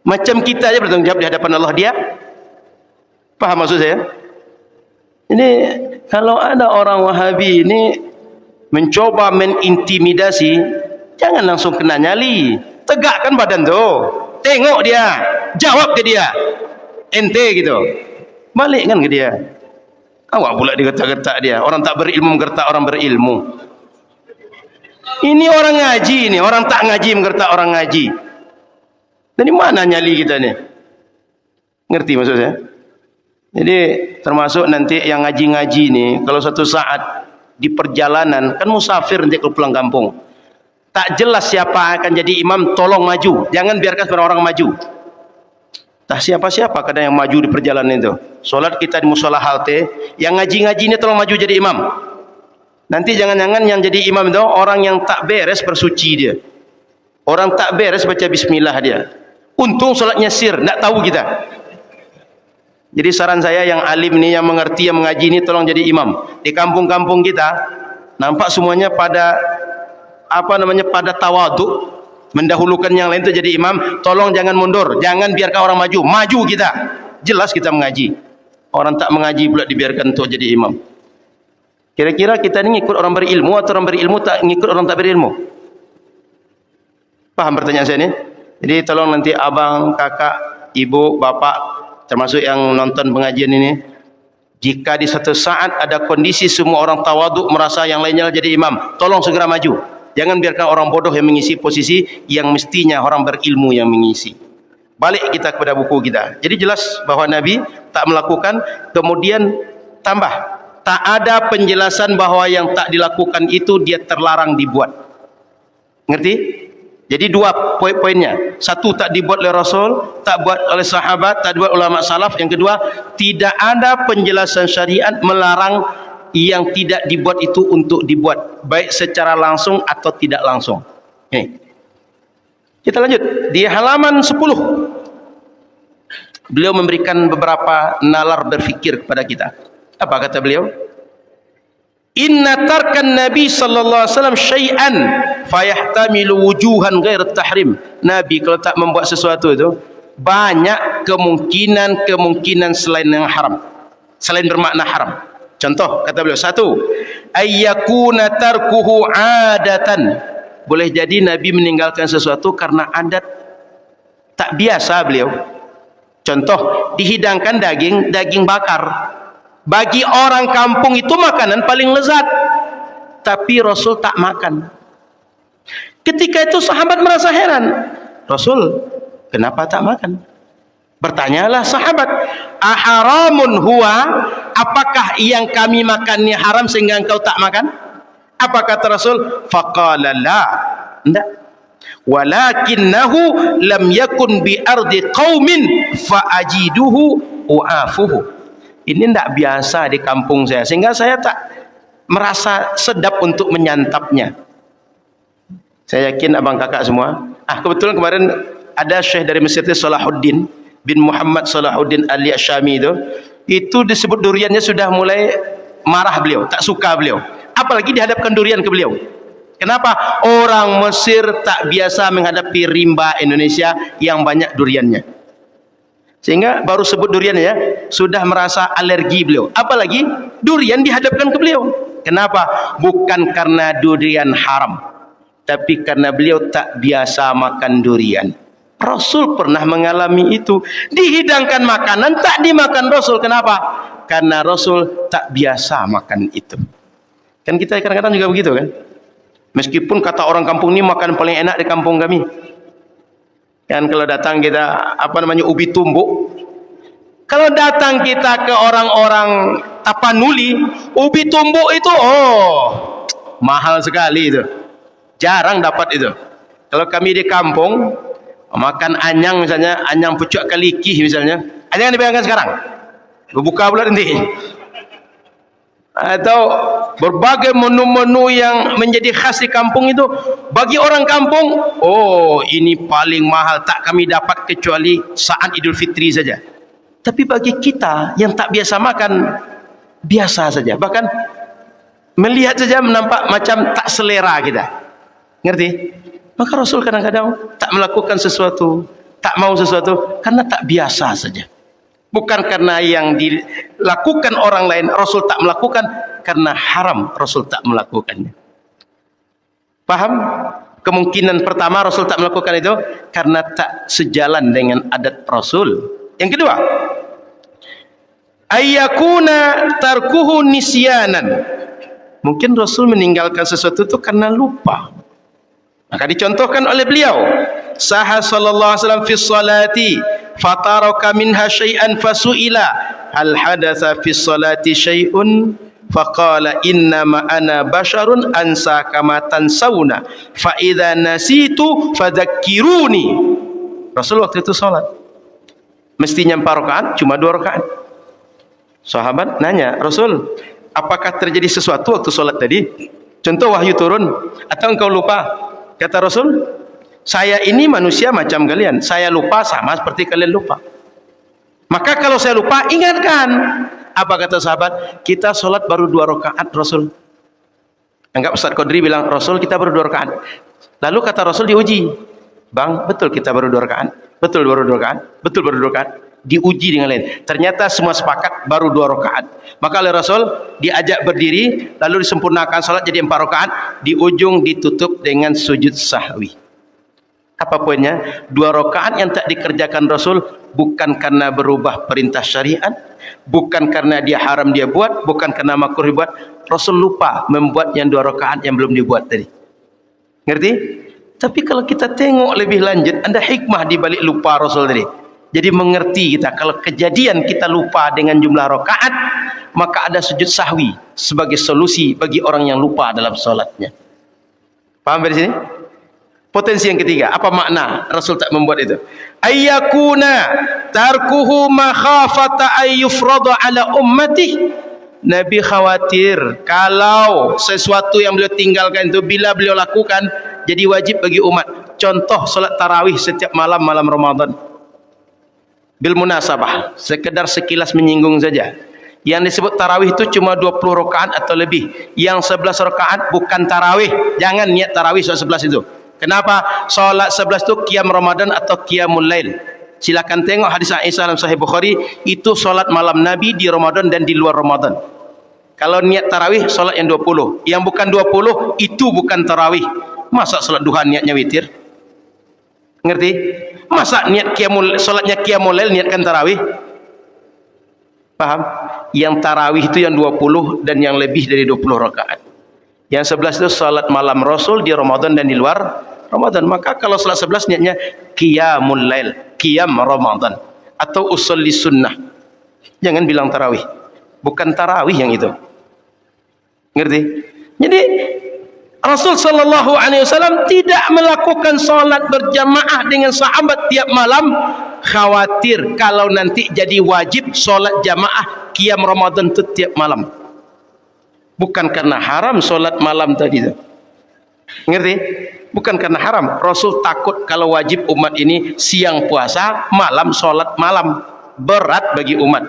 Macam kita aja bertanggungjawab di hadapan Allah dia. Paham maksud saya? Ini kalau ada orang Wahabi ini mencoba menintimidasi, jangan langsung kena nyali. Tegakkan badan tu, tengok dia, jawab ke dia, ente gitu, balik kan ke dia. Awak pula digertak-gertak dia. Orang tak berilmu menggertak orang berilmu. Ini orang ngaji ni, orang tak ngaji menggertak orang ngaji. Dari mana nyali kita ni? Ngerti maksud saya? Jadi termasuk nanti yang ngaji-ngaji ni, kalau satu saat di perjalanan, kan musafir nanti kalau pulang kampung, tak jelas siapa akan jadi imam, tolong maju. Jangan biarkan sembarang orang maju. Tak siapa-siapa kadang yang maju di perjalanan itu. Solat kita di musola halte, yang ngaji-ngaji ini tolong maju jadi imam. Nanti jangan-jangan yang jadi imam itu orang yang tak beres bersuci dia. Orang tak beres baca bismillah dia. Untung solatnya sir, tak tahu kita. Jadi saran saya yang alim ni, yang mengerti, yang mengaji ni, tolong jadi imam. Di kampung-kampung kita nampak semuanya pada pada tawaduk, mendahulukan yang lain tu jadi imam. Tolong jangan mundur, jangan biarkan orang maju. Maju kita. Jelas kita mengaji. Orang tak mengaji pula dibiarkan untuk jadi imam. Kira-kira kita ni ngikut orang berilmu atau orang berilmu tak ngikut orang tak berilmu? Paham pertanyaan saya ni? Jadi tolong nanti abang, kakak, ibu, bapak, termasuk yang nonton pengajian ini, jika di satu saat ada kondisi semua orang tawaduk merasa yang lainnya jadi imam, tolong segera maju. Jangan biarkan orang bodoh yang mengisi posisi yang mestinya orang berilmu yang mengisi. Balik kita kepada buku kita. Jadi jelas bahawa Nabi tak melakukan, kemudian tambah, tak ada penjelasan bahawa yang tak dilakukan itu dia terlarang dibuat. Ngerti? Jadi dua poin-poinnya. Satu, tak dibuat oleh Rasul, tak buat oleh sahabat, tak dibuat ulama salaf. Yang kedua, tidak ada penjelasan syariat melarang yang tidak dibuat itu untuk dibuat, baik secara langsung atau tidak langsung. Ini. Kita lanjut di halaman 10. Beliau memberikan beberapa nalar berfikir kepada kita. Apa kata beliau? Inna tarkan Nabi sallallahu alaihi wasallam syai'an fayahtamilu wujuhan ghair tahrim. Nabi kalau tak membuat sesuatu itu, banyak kemungkinan selain yang haram, selain bermakna haram. Contoh kata beliau, satu, ayyakuna tarkuhu adatan. Boleh jadi Nabi meninggalkan sesuatu karena adat, tak biasa beliau. Contoh, dihidangkan daging bakar. Bagi orang kampung itu makanan paling lezat, tapi Rasul tak makan. Ketika itu sahabat merasa heran, Rasul kenapa tak makan? Bertanyalah sahabat, aharamun huwa, apakah yang kami makan ini haram sehingga engkau tak makan? Apa kata Rasul? Faqala la, tidak. Walakinnahu lam yakun bi ardi qaumin fa ajiduhu uafuhu. Ini tidak biasa di kampung saya, sehingga saya tak merasa sedap untuk menyantapnya. Saya yakin abang kakak semua. Kebetulan kemarin ada syekh dari Mesir, Salahuddin bin Muhammad Salahuddin Al-Yashami itu disebut duriannya sudah mulai marah beliau, tak suka beliau. Apalagi dihadapkan durian ke beliau. Kenapa? Orang Mesir tak biasa menghadapi rimba Indonesia yang banyak duriannya. Sehingga baru sebut durian ya, sudah merasa alergi beliau. Apalagi durian dihadapkan ke beliau. Kenapa? Bukan karena durian haram, tapi karena beliau tak biasa makan durian. Rasul pernah mengalami itu. Dihidangkan makanan, tak dimakan Rasul. Kenapa? Karena Rasul tak biasa makan itu. Kan kita kadang-kadang juga begitu kan? Meskipun kata orang kampung ini makan paling enak di kampung kami. Kan kalau datang kita ubi tumbuk. Kalau datang kita ke orang-orang Tapanuli, ubi tumbuk itu mahal sekali itu. Jarang dapat itu. Kalau kami di kampung makan anyang misalnya, anyang pucuk kalikih misalnya. Anyang dibayangkan sekarang. Buka pula nanti. Atau berbagai menu-menu yang menjadi khas di kampung itu, bagi orang kampung, ini paling mahal, tak kami dapat kecuali saat Idul Fitri saja. Tapi bagi kita yang tak biasa makan, biasa saja. Bahkan melihat saja menampak macam tak selera kita. Ngerti? Maka Rasul kadang-kadang tak melakukan sesuatu, tak mau sesuatu karena tak biasa saja. Bukan karena yang dilakukan orang lain Rasul tak melakukan, karena haram Rasul tak melakukannya. Paham? Kemungkinan pertama Rasul tak melakukan itu karena tak sejalan dengan adat Rasul. Yang kedua, ayyakuna tarkuhu nisyanan. Mungkin Rasul meninggalkan sesuatu itu karena lupa. Maka dicontohkan oleh beliau, sahha sallallahu alaihi wasallam fi sholati fataraka minha syai'an fasu'ila hal hadatsa fi sholati syai'un faqala innama ana basharun ansa kama tansawna fa idza nasitu fadzakkiruni. Rasul waktu itu salat mestinya 4 rakaat, cuma 2 rakaat. Sahabat nanya, Rasul, apakah terjadi sesuatu waktu salat tadi? Contoh wahyu turun atau engkau lupa? Kata Rasul, saya ini manusia macam kalian, saya lupa sama seperti kalian lupa. Maka kalau saya lupa, ingatkan. Apa kata sahabat? Kita sholat baru 2 rakaat Rasul. Anggap Ustaz Qadri bilang, Rasul kita baru 2 rakaat. Lalu kata Rasul diuji, Bang, betul kita baru 2 rakaat? Betul baru 2 rakaat? Betul baru 2 rakaat? Diuji dengan lain. Ternyata semua sepakat baru 2 rakaat. Maka oleh Rasul diajak berdiri, lalu disempurnakan sholat jadi 4 rakaat. Di ujung ditutup dengan sujud sahwi. Apa poinnya? 2 rakaat yang tak dikerjakan Rasul bukan karena berubah perintah syariat, bukan karena dia haram dia buat, bukan karena makruh dibuat. Rasul lupa membuat yang 2 rakaat yang belum dibuat tadi. Ngerti? Tapi kalau kita tengok lebih lanjut, ada hikmah di balik lupa Rasul tadi. Jadi mengerti kita kalau kejadian kita lupa dengan jumlah rakaat, maka ada sujud sahwi sebagai solusi bagi orang yang lupa dalam salatnya. Paham dari sini? Potensi yang ketiga, apa makna Rasul tak membuat itu? Ayyakuna tarkuhu makhafata ayyufrada ala ummati. Nabi khawatir kalau sesuatu yang beliau tinggalkan itu bila beliau lakukan jadi wajib bagi umat. Contoh salat tarawih setiap malam Ramadan. Bil munasabah, sekedar sekilas menyinggung saja. Yang disebut tarawih itu cuma 20 rakaat atau lebih. Yang 11 rakaat bukan tarawih. Jangan niat tarawih soal 11 itu. Kenapa? Salat 11 itu qiyam Ramadan atau qiyamul lail. Silakan tengok hadis Aisyah dalam Sahih Bukhari, itu salat malam Nabi di Ramadan dan di luar Ramadan. Kalau niat tarawih salat yang 20, yang bukan 20 itu bukan tarawih. Masa salat duha niatnya witir? Ngerti? Masa niat salatnya qiyamul lail niatkan tarawih? Paham? Yang tarawih itu yang 20 dan yang lebih dari 20 rakaat. Yang 11 itu salat malam Rasul di Ramadan dan di luar Ramadan. Maka kalau salat 11 niatnya qiyamul lail, qiyam Ramadan atau usolli sunnah. Jangan bilang tarawih. Bukan tarawih yang itu. Ngerti? Jadi Rasul sallallahu alaihi wasallam tidak melakukan salat berjamaah dengan sahabat tiap malam, khawatir kalau nanti jadi wajib salat jamaah qiyam Ramadan itu tiap malam. Bukan karena haram salat malam tadi itu. Ngerti? Bukan karena haram. Rasul takut kalau wajib umat ini siang puasa, malam salat malam. Berat bagi umat.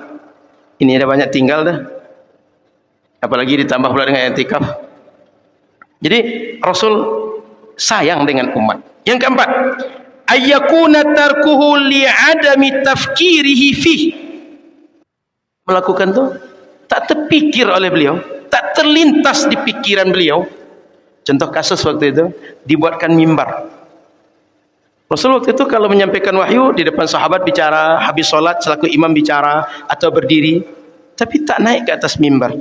Ini ada banyak tinggal dah. Apalagi ditambah pula dengan i'tikaf. Jadi Rasul sayang dengan umat. Yang keempat, ayyakuna tarkuhu li'adami tafkirihi fih. Melakukan itu tak terpikir oleh beliau, tak terlintas di pikiran beliau. Contoh kasus waktu itu, dibuatkan mimbar. Rasul waktu itu kalau menyampaikan wahyu di depan sahabat bicara, habis sholat selaku imam bicara atau berdiri, tapi tak naik ke atas mimbar.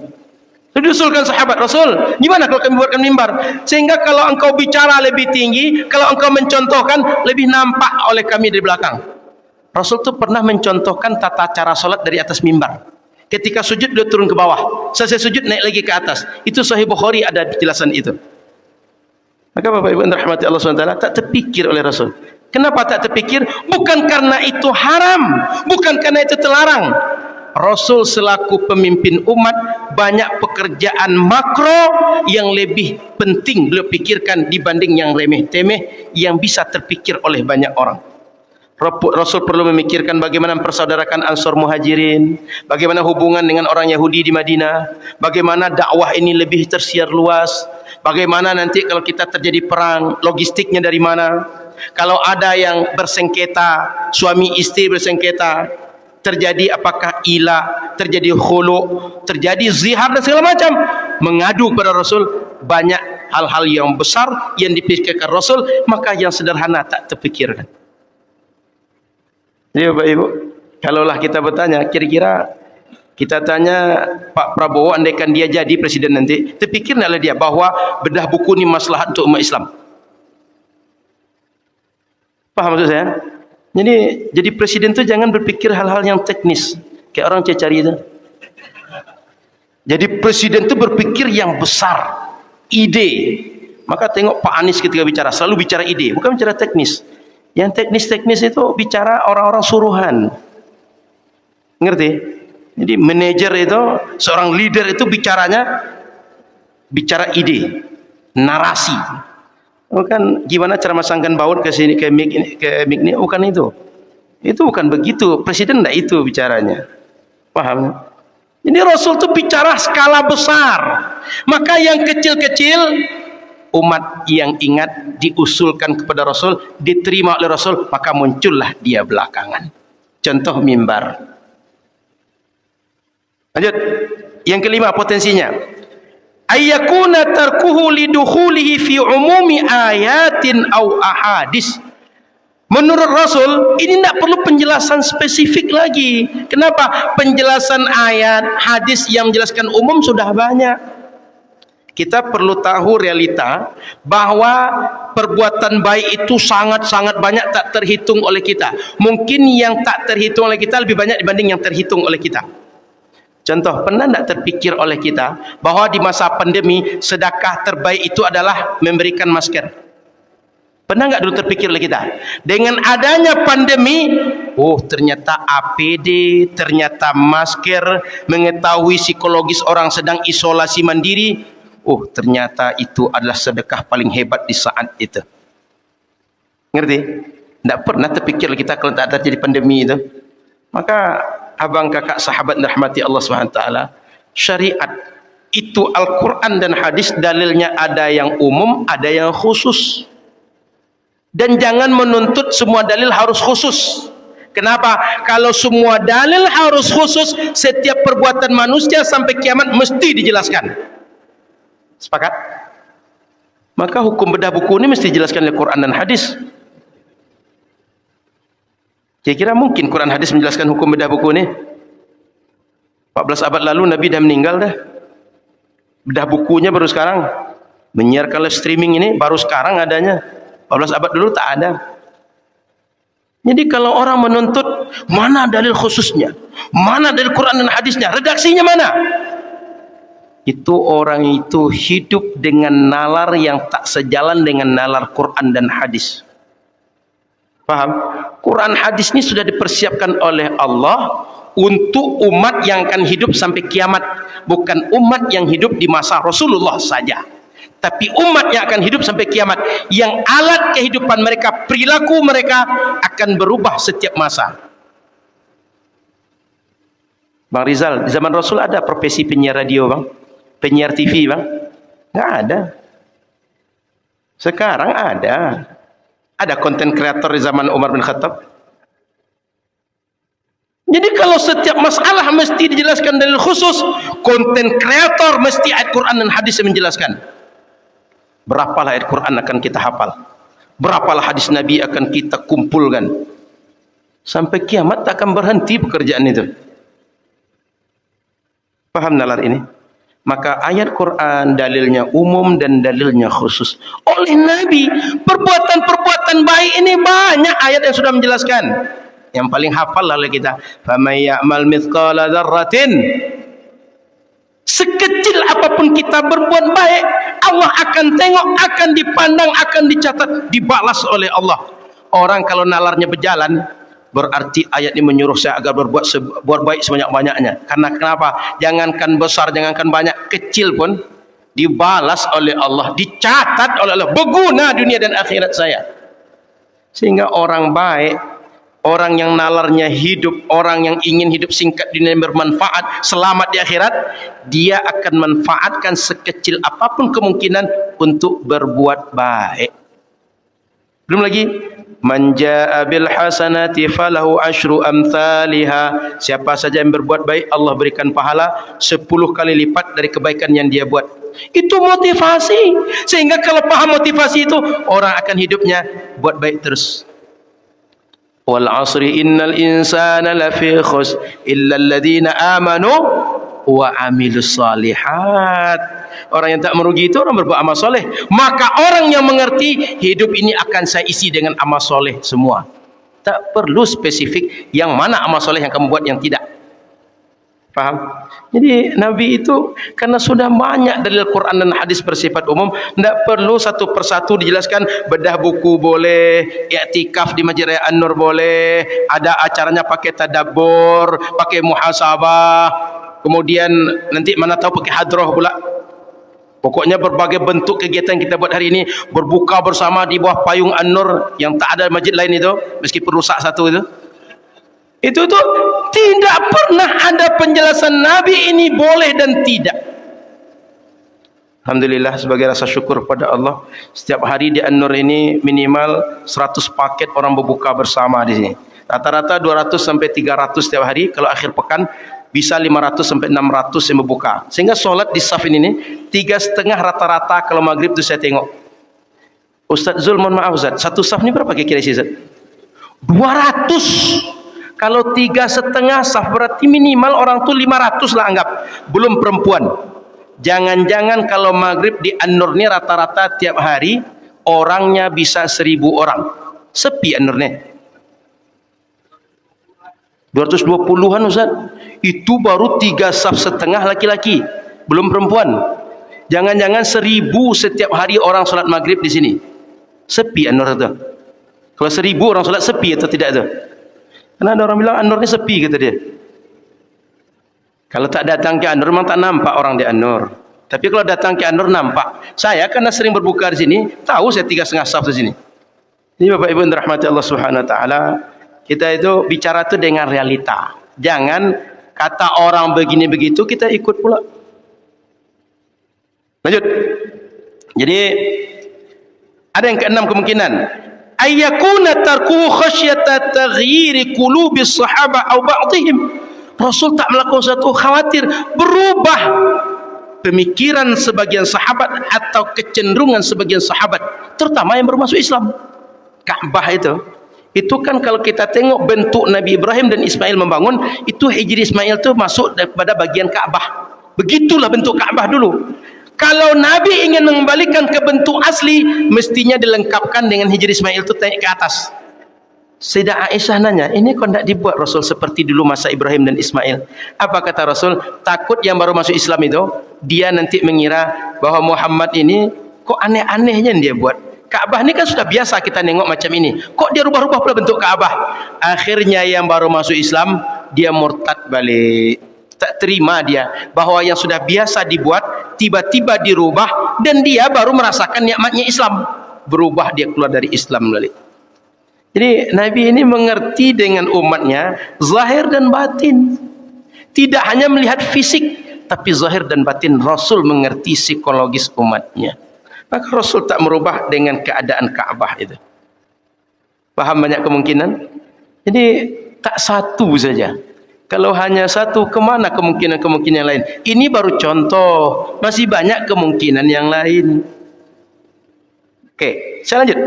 Lalu diusulkan sahabat, Rasul, gimana kalau kami buatkan mimbar? Sehingga kalau engkau bicara lebih tinggi, kalau engkau mencontohkan, lebih nampak oleh kami dari belakang. Rasul itu pernah mencontohkan tata cara sholat dari atas mimbar. Ketika sujud, dia turun ke bawah. Selesai sujud, naik lagi ke atas. Itu Sahih Bukhari ada penjelasan itu. Maka Bapak Ibu rahmati Allah SWT, tak terpikir oleh Rasul. Kenapa tak terpikir? Bukan karena itu haram, bukan karena itu terlarang. Rasul selaku pemimpin umat banyak pekerjaan makro yang lebih penting beliau pikirkan dibanding yang remeh-temeh yang bisa terpikir oleh banyak orang. Rasul perlu memikirkan bagaimana mempersaudarakan Ansor Muhajirin, bagaimana hubungan dengan orang Yahudi di Madinah, bagaimana dakwah ini lebih tersiar luas, bagaimana nanti kalau kita terjadi perang, logistiknya dari mana, kalau ada yang bersengketa, suami istri bersengketa, terjadi apakah ilah, terjadi khulu, terjadi zihar dan segala macam, mengadu kepada Rasul. Banyak hal-hal yang besar yang dipikirkan Rasul, maka yang sederhana tak terfikirkan. Jadi Bapak Ibu, kalaulah kita bertanya, kira-kira kita tanya Pak Prabowo, andaikan dia jadi presiden nanti, terfikir naklah dia bahwa bedah buku ni maslahat untuk umat Islam? Paham maksud saya? Jadi presiden tu jangan berfikir hal-hal yang teknis kayak orang cari itu. Jadi presiden tu berfikir yang besar, ide. Maka tengok Pak Anies ketika bicara selalu bicara ide, bukan bicara teknis. Yang teknis-teknis itu bicara orang-orang suruhan. Ngerti? Jadi manajer itu, seorang leader itu bicara ide, narasi. Bukan gimana cara masangkan baut ke sini ke mic ini, bukan itu. Itu bukan begitu. Presiden tidak itu bicaranya. Paham? Jadi Rasul itu bicara skala besar. Maka yang kecil-kecil umat yang ingat diusulkan kepada Rasul, diterima oleh Rasul, maka muncullah dia belakangan. Contoh mimbar. Lanjut. Yang kelima potensinya. Ayyakuna tarkuhu lidukhulihi fi umumi ayatin au ahadis. Menurut Rasul, ini tidak perlu penjelasan spesifik lagi. Kenapa? Penjelasan ayat, hadis yang menjelaskan umum sudah banyak. Kita perlu tahu realita bahwa perbuatan baik itu sangat-sangat banyak, tak terhitung oleh kita. Mungkin yang tak terhitung oleh kita lebih banyak dibanding yang terhitung oleh kita. Contoh, pernah tidak terpikir oleh kita bahwa di masa pandemi sedekah terbaik itu adalah memberikan masker? Pernah nggak dulu terpikir oleh kita? Dengan adanya pandemi, oh ternyata APD, ternyata masker, mengetahui psikologis orang sedang isolasi mandiri, oh ternyata itu adalah sedekah paling hebat di saat itu. Ngerti? Tidak pernah terpikir kita kalau tak terjadi pandemi itu. Maka abang kakak sahabat rahmati Allah SWT, syariat itu Al-Quran dan hadis dalilnya ada yang umum, ada yang khusus. Dan jangan menuntut semua dalil harus khusus. Kenapa? Kalau semua dalil harus khusus, setiap perbuatan manusia sampai kiamat mesti dijelaskan. Sepakat? Maka hukum bedah buku ini mesti dijelaskan oleh Quran dan hadis. Kira-kira mungkin Quran hadis menjelaskan hukum bedah buku ini? 14 abad lalu Nabi dah meninggal dah. Bedah bukunya baru sekarang. Menyiarkan live streaming ini baru sekarang adanya. 14 abad dulu tak ada. Jadi kalau orang menuntut mana dalil khususnya, mana dalil Quran dan hadisnya, redaksinya mana? Itu orang itu hidup dengan nalar yang tak sejalan dengan nalar Quran dan hadis. Paham? Quran hadis ini sudah dipersiapkan oleh Allah untuk umat yang akan hidup sampai kiamat, bukan umat yang hidup di masa Rasulullah saja, tapi umat yang akan hidup sampai kiamat, yang alat kehidupan mereka, perilaku mereka akan berubah setiap masa. Bang Rizal, di zaman Rasul ada profesi penyiar radio bang? Penyiar TV bang? Nggak ada. Sekarang ada. Ada konten kreator di zaman Umar bin Khattab. Jadi kalau setiap masalah mesti dijelaskan dalil khusus, konten kreator mesti ayat Quran dan hadis yang menjelaskan. Berapalah ayat Quran akan kita hafal, berapalah hadis Nabi akan kita kumpulkan. Sampai kiamat tak akan berhenti pekerjaan itu. Paham nalar ini? Maka ayat Quran dalilnya umum dan dalilnya khusus. Oleh Nabi, perbuatan-perbuatan baik ini banyak ayat yang sudah menjelaskan. Yang paling hafal oleh kita, faman ya'mal mithqala dzarratin, sekecil apapun kita berbuat baik, Allah akan tengok, akan dipandang, akan dicatat, dibalas oleh Allah. Orang kalau nalarnya berjalan, berarti ayat ini menyuruh saya agar buat baik sebanyak-banyaknya. Karena kenapa? Jangankan besar, jangankan banyak, kecil pun dibalas oleh Allah, dicatat oleh Allah, berguna dunia dan akhirat saya. Sehingga orang baik, orang yang nalarnya hidup, orang yang ingin hidup singkat dunia yang bermanfaat, selamat di akhirat, dia akan manfaatkan sekecil apapun kemungkinan untuk berbuat baik. Belum lagi, man jaa bil hasanati falahu asyru amsalha. Siapa saja yang berbuat baik, Allah berikan pahala 10 kali lipat dari kebaikan yang dia buat. Itu motivasi. Sehingga kalau paham motivasi itu, orang akan hidupnya buat baik terus. Wal asri innal insana lafi khus illa alladhina amanu wa amilus salihat. Orang yang tak merugi itu orang berbuat amal soleh. Maka orang yang mengerti hidup ini akan saya isi dengan amal soleh semua. Tak perlu spesifik yang mana amal soleh yang kamu buat, yang tidak. Faham? Jadi Nabi itu karena sudah banyak dalil Quran dan hadis bersifat umum, tidak perlu satu persatu dijelaskan. Bedah buku boleh, i'tikaf di Masjid Raya An-Nur boleh, ada acaranya pakai tadabbur, pakai muhasabah, kemudian nanti mana tahu pakai hadroh pula. Pokoknya berbagai bentuk kegiatan kita buat hari ini, berbuka bersama di bawah payung An-Nur yang tak ada masjid lain itu, meskipun rusak satu itu tuh tidak pernah ada penjelasan Nabi ini boleh dan tidak. Alhamdulillah, sebagai rasa syukur pada Allah, setiap hari di An-Nur ini minimal 100 paket orang berbuka bersama di sini. Rata-rata 200 sampai 300 setiap hari. Kalau akhir pekan bisa 500 sampai 600 yang berbuka. Sehingga solat di saf ini 3,5 rata-rata. Kalau maghrib itu saya tengok. Ustaz Zul, mohon maaf Ustaz, satu saf ini berapa kira-kira sih Ustaz? 200. Kalau 3,5 saf berarti minimal orang tu 500 lah anggap. Belum perempuan. Jangan-jangan kalau maghrib di An-Nur ni rata-rata tiap hari orangnya bisa 1.000 orang. Sepi An-Nurnya. 220-an Ustaz. Itu baru 3,5 saf laki-laki. Belum perempuan. Jangan-jangan 1.000 setiap hari orang solat maghrib di sini. Sepi An-Nur itu. Kalau 1.000 orang solat sepi atau tidak itu? Karena ada orang bilang An-Nur ni sepi, kata dia. Kalau tak datang ke An-Nur memang tak nampak orang di An-Nur. Tapi kalau datang ke An-Nur nampak. Saya karena sering berbuka di sini, tahu saya 3,5 saf di sini. Ini Bapak Ibu yang dirahmati Allah Subhanahu wa taala, kita itu bicara itu dengan realita. Jangan kata orang begini begitu kita ikut pula. Lanjut. Jadi ada yang keenam kemungkinan. Ayyakuna tarku khasyata taghyiri qulubi sahabah atau ba'dihim. Rasul tak melakukan satu khawatir berubah pemikiran sebagian sahabat atau kecenderungan sebagian sahabat, terutama yang baru masuk Islam. Ka'bah itu kan kalau kita tengok bentuk Nabi Ibrahim dan Ismail membangun, itu Hijri Ismail itu masuk daripada bagian Ka'bah. Begitulah bentuk Ka'bah dulu. Kalau Nabi ingin mengembalikan ke bentuk asli, mestinya dilengkapkan dengan Hijri Ismail itu naik ke atas. Sayyidah Aisyah nanya, ini kok tidak dibuat Rasul seperti dulu masa Ibrahim dan Ismail? Apa kata Rasul? Takut yang baru masuk Islam itu, dia nanti mengira bahwa Muhammad ini kok aneh-anehnya dia buat. Ka'bah ini kan sudah biasa kita nengok macam ini. Kok dia rubah-rubah pula bentuk Ka'bah? Akhirnya yang baru masuk Islam, dia murtad balik. Tak terima dia bahwa yang sudah biasa dibuat tiba-tiba dirubah, dan dia baru merasakan nikmatnya Islam. Berubah, dia keluar dari Islam balik. Jadi Nabi ini mengerti dengan umatnya zahir dan batin. Tidak hanya melihat fisik, tapi zahir dan batin. Rasul mengerti psikologis umatnya. Maka Rasul tak merubah dengan keadaan Ka'bah itu. Paham banyak kemungkinan? Jadi tak satu saja. Kalau hanya satu, kemana kemungkinan-kemungkinan lain? Ini baru contoh. Masih banyak kemungkinan yang lain. Oke, saya lanjut.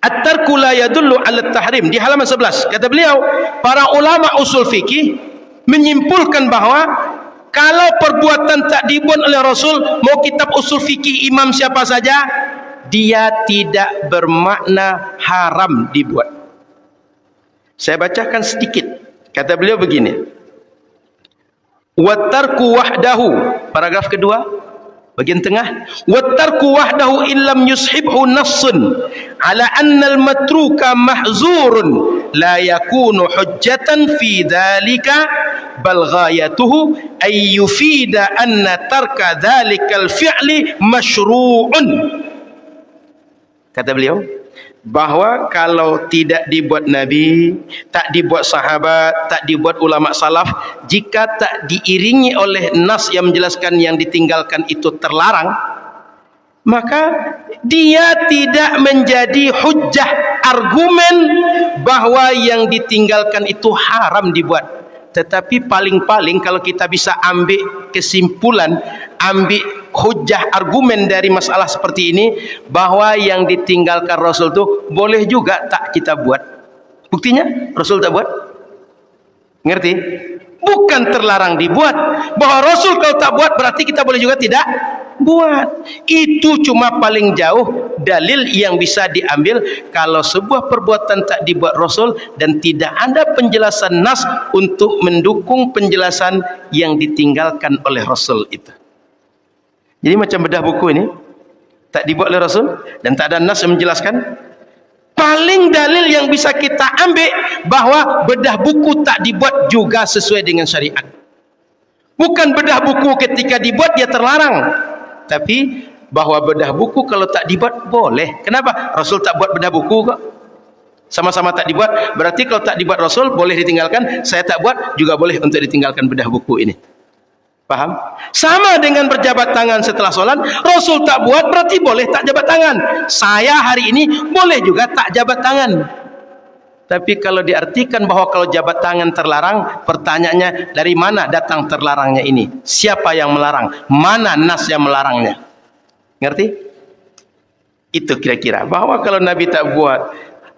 At-tarku la yadullu 'ala tahrim. Di halaman 11 kata beliau, para ulama usul fikih menyimpulkan bahwa kalau perbuatan tak dibuat oleh Rasul, mau kitab usul fikih imam siapa saja, dia tidak bermakna haram dibuat. Saya bacakan sedikit. Kata beliau begini. Wa tarku wahdahu, paragraf kedua bagian tengah, wa tarku wahdahu illam yushibhu nassun ala anna al-matruka mahzurun la yakunu hujjatan fi dhalika bal ghayatuhu ay yufida anna tarka dhalikal fi'li masyru'un. Kata beliau bahwa kalau tidak dibuat Nabi, tak dibuat sahabat, tak dibuat ulama salaf, jika tak diiringi oleh nas yang menjelaskan yang ditinggalkan itu terlarang, maka dia tidak menjadi hujjah, argumen bahwa yang ditinggalkan itu haram dibuat. Tetapi paling-paling kalau kita bisa ambil kesimpulan, ambil hujah argumen dari masalah seperti ini, bahwa yang ditinggalkan Rasul tu boleh juga tak kita buat. Buktinya Rasul tak buat. Ngerti? Bukan terlarang dibuat. Bahwa Rasul kalau tak buat berarti kita boleh juga tidak buat. Itu cuma paling jauh dalil yang bisa diambil kalau sebuah perbuatan tak dibuat Rasul dan tidak ada penjelasan nas untuk mendukung penjelasan yang ditinggalkan oleh Rasul itu. Jadi macam bedah buku ini tak dibuat oleh Rasul dan tak ada nas yang menjelaskan. Paling dalil yang bisa kita ambil bahwa bedah buku tak dibuat juga sesuai dengan syariat. Bukan bedah buku ketika dibuat dia terlarang, tapi bahwa bedah buku kalau tak dibuat boleh. Kenapa? Rasul tak buat bedah buku kok. Sama-sama tak dibuat, berarti kalau tak dibuat Rasul boleh ditinggalkan, saya tak buat juga boleh untuk ditinggalkan bedah buku ini. Paham? Sama dengan berjabat tangan setelah solat, Rasul tak buat berarti boleh tak jabat tangan. Saya hari ini boleh juga tak jabat tangan. Tapi kalau diartikan bahwa kalau jabat tangan terlarang, pertanyaannya dari mana datang terlarangnya ini? Siapa yang melarang? Mana nas yang melarangnya? Ngerti? Itu kira-kira bahwa kalau Nabi tak buat,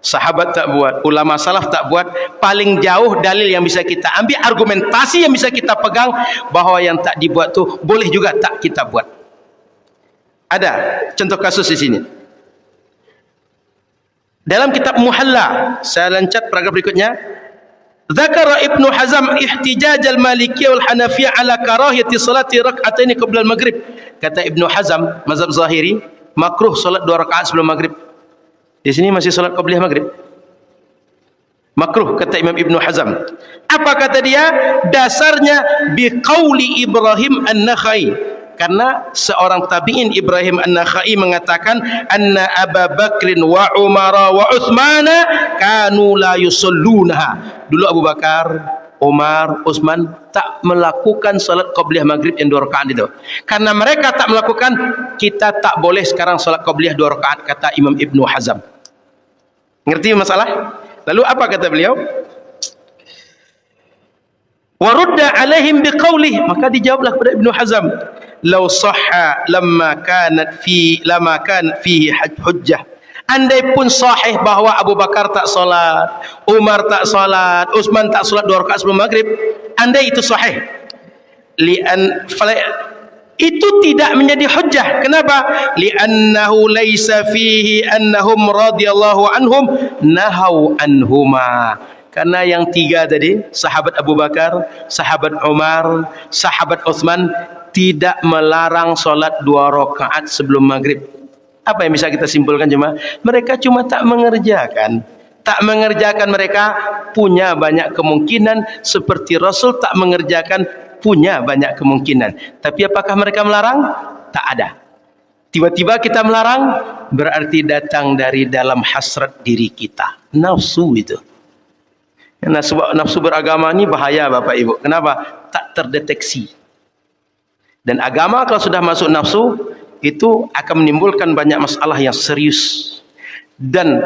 sahabat tak buat, ulama salaf tak buat, paling jauh dalil yang bisa kita ambil, argumentasi yang bisa kita pegang bahwa yang tak dibuat tu boleh juga tak kita buat. Ada contoh kasus di sini. Dalam kitab Muhalla, saya lancat paragraf berikutnya. Dzakara Ibnu Hazm ihtijaj al-Malikiyah wal Hanafiyah ala karahiyati salati rak'atain qabla al-maghrib. Kata Ibnu Hazm, mazhab Zahiri, makruh salat 2 rakaat sebelum maghrib. Di sini masih salat qabliyah maghrib. Makruh kata Imam Ibnu Hazm. Apa kata dia? Dasarnya biqauli Ibrahim An-Nakhai. Karena seorang tabi'in Ibrahim An-Nakhai mengatakan anna Abu Bakrin wa Umar wa Utsman kanu la yusallunaha. Dulu Abu Bakar, Umar, Utsman tak melakukan salat qabliyah maghrib yang 2 rakaat itu. Karena mereka tak melakukan, kita tak boleh sekarang salat qabliyah 2 rakaat kata Imam Ibnu Hazm. Ngerti masalah? Lalu apa kata beliau? Warudda alaihim biqaulih, maka dijawablah kepada Ibnu Hazm, law sahha lama kanat fihi hujjah. Andai pun sahih bahwa Abu Bakar tak salat, Umar tak salat, Utsman tak salat 2 rakaat sebelum maghrib, andai itu sahih, itu tidak menjadi hujjah. Kenapa? Li'annahu laisa fihi annahum radhiyallahu anhum nahau anhuma. Karena yang 3 tadi, sahabat Abu Bakar, sahabat Umar, sahabat Utsman tidak melarang solat 2 rakaat sebelum maghrib. Apa yang bisa kita simpulkan? Mereka cuma tak mengerjakan. Tak mengerjakan, mereka punya banyak kemungkinan seperti Rasul tak mengerjakan, punya banyak kemungkinan. Tapi apakah mereka melarang? Tak ada. Tiba-tiba kita melarang, berarti datang dari dalam hasrat diri kita. Nafsu itu. Karena sebab nafsu beragama ini bahaya Bapak Ibu. Kenapa? Tak terdeteksi. Dan agama kalau sudah masuk nafsu, itu akan menimbulkan banyak masalah yang serius. Dan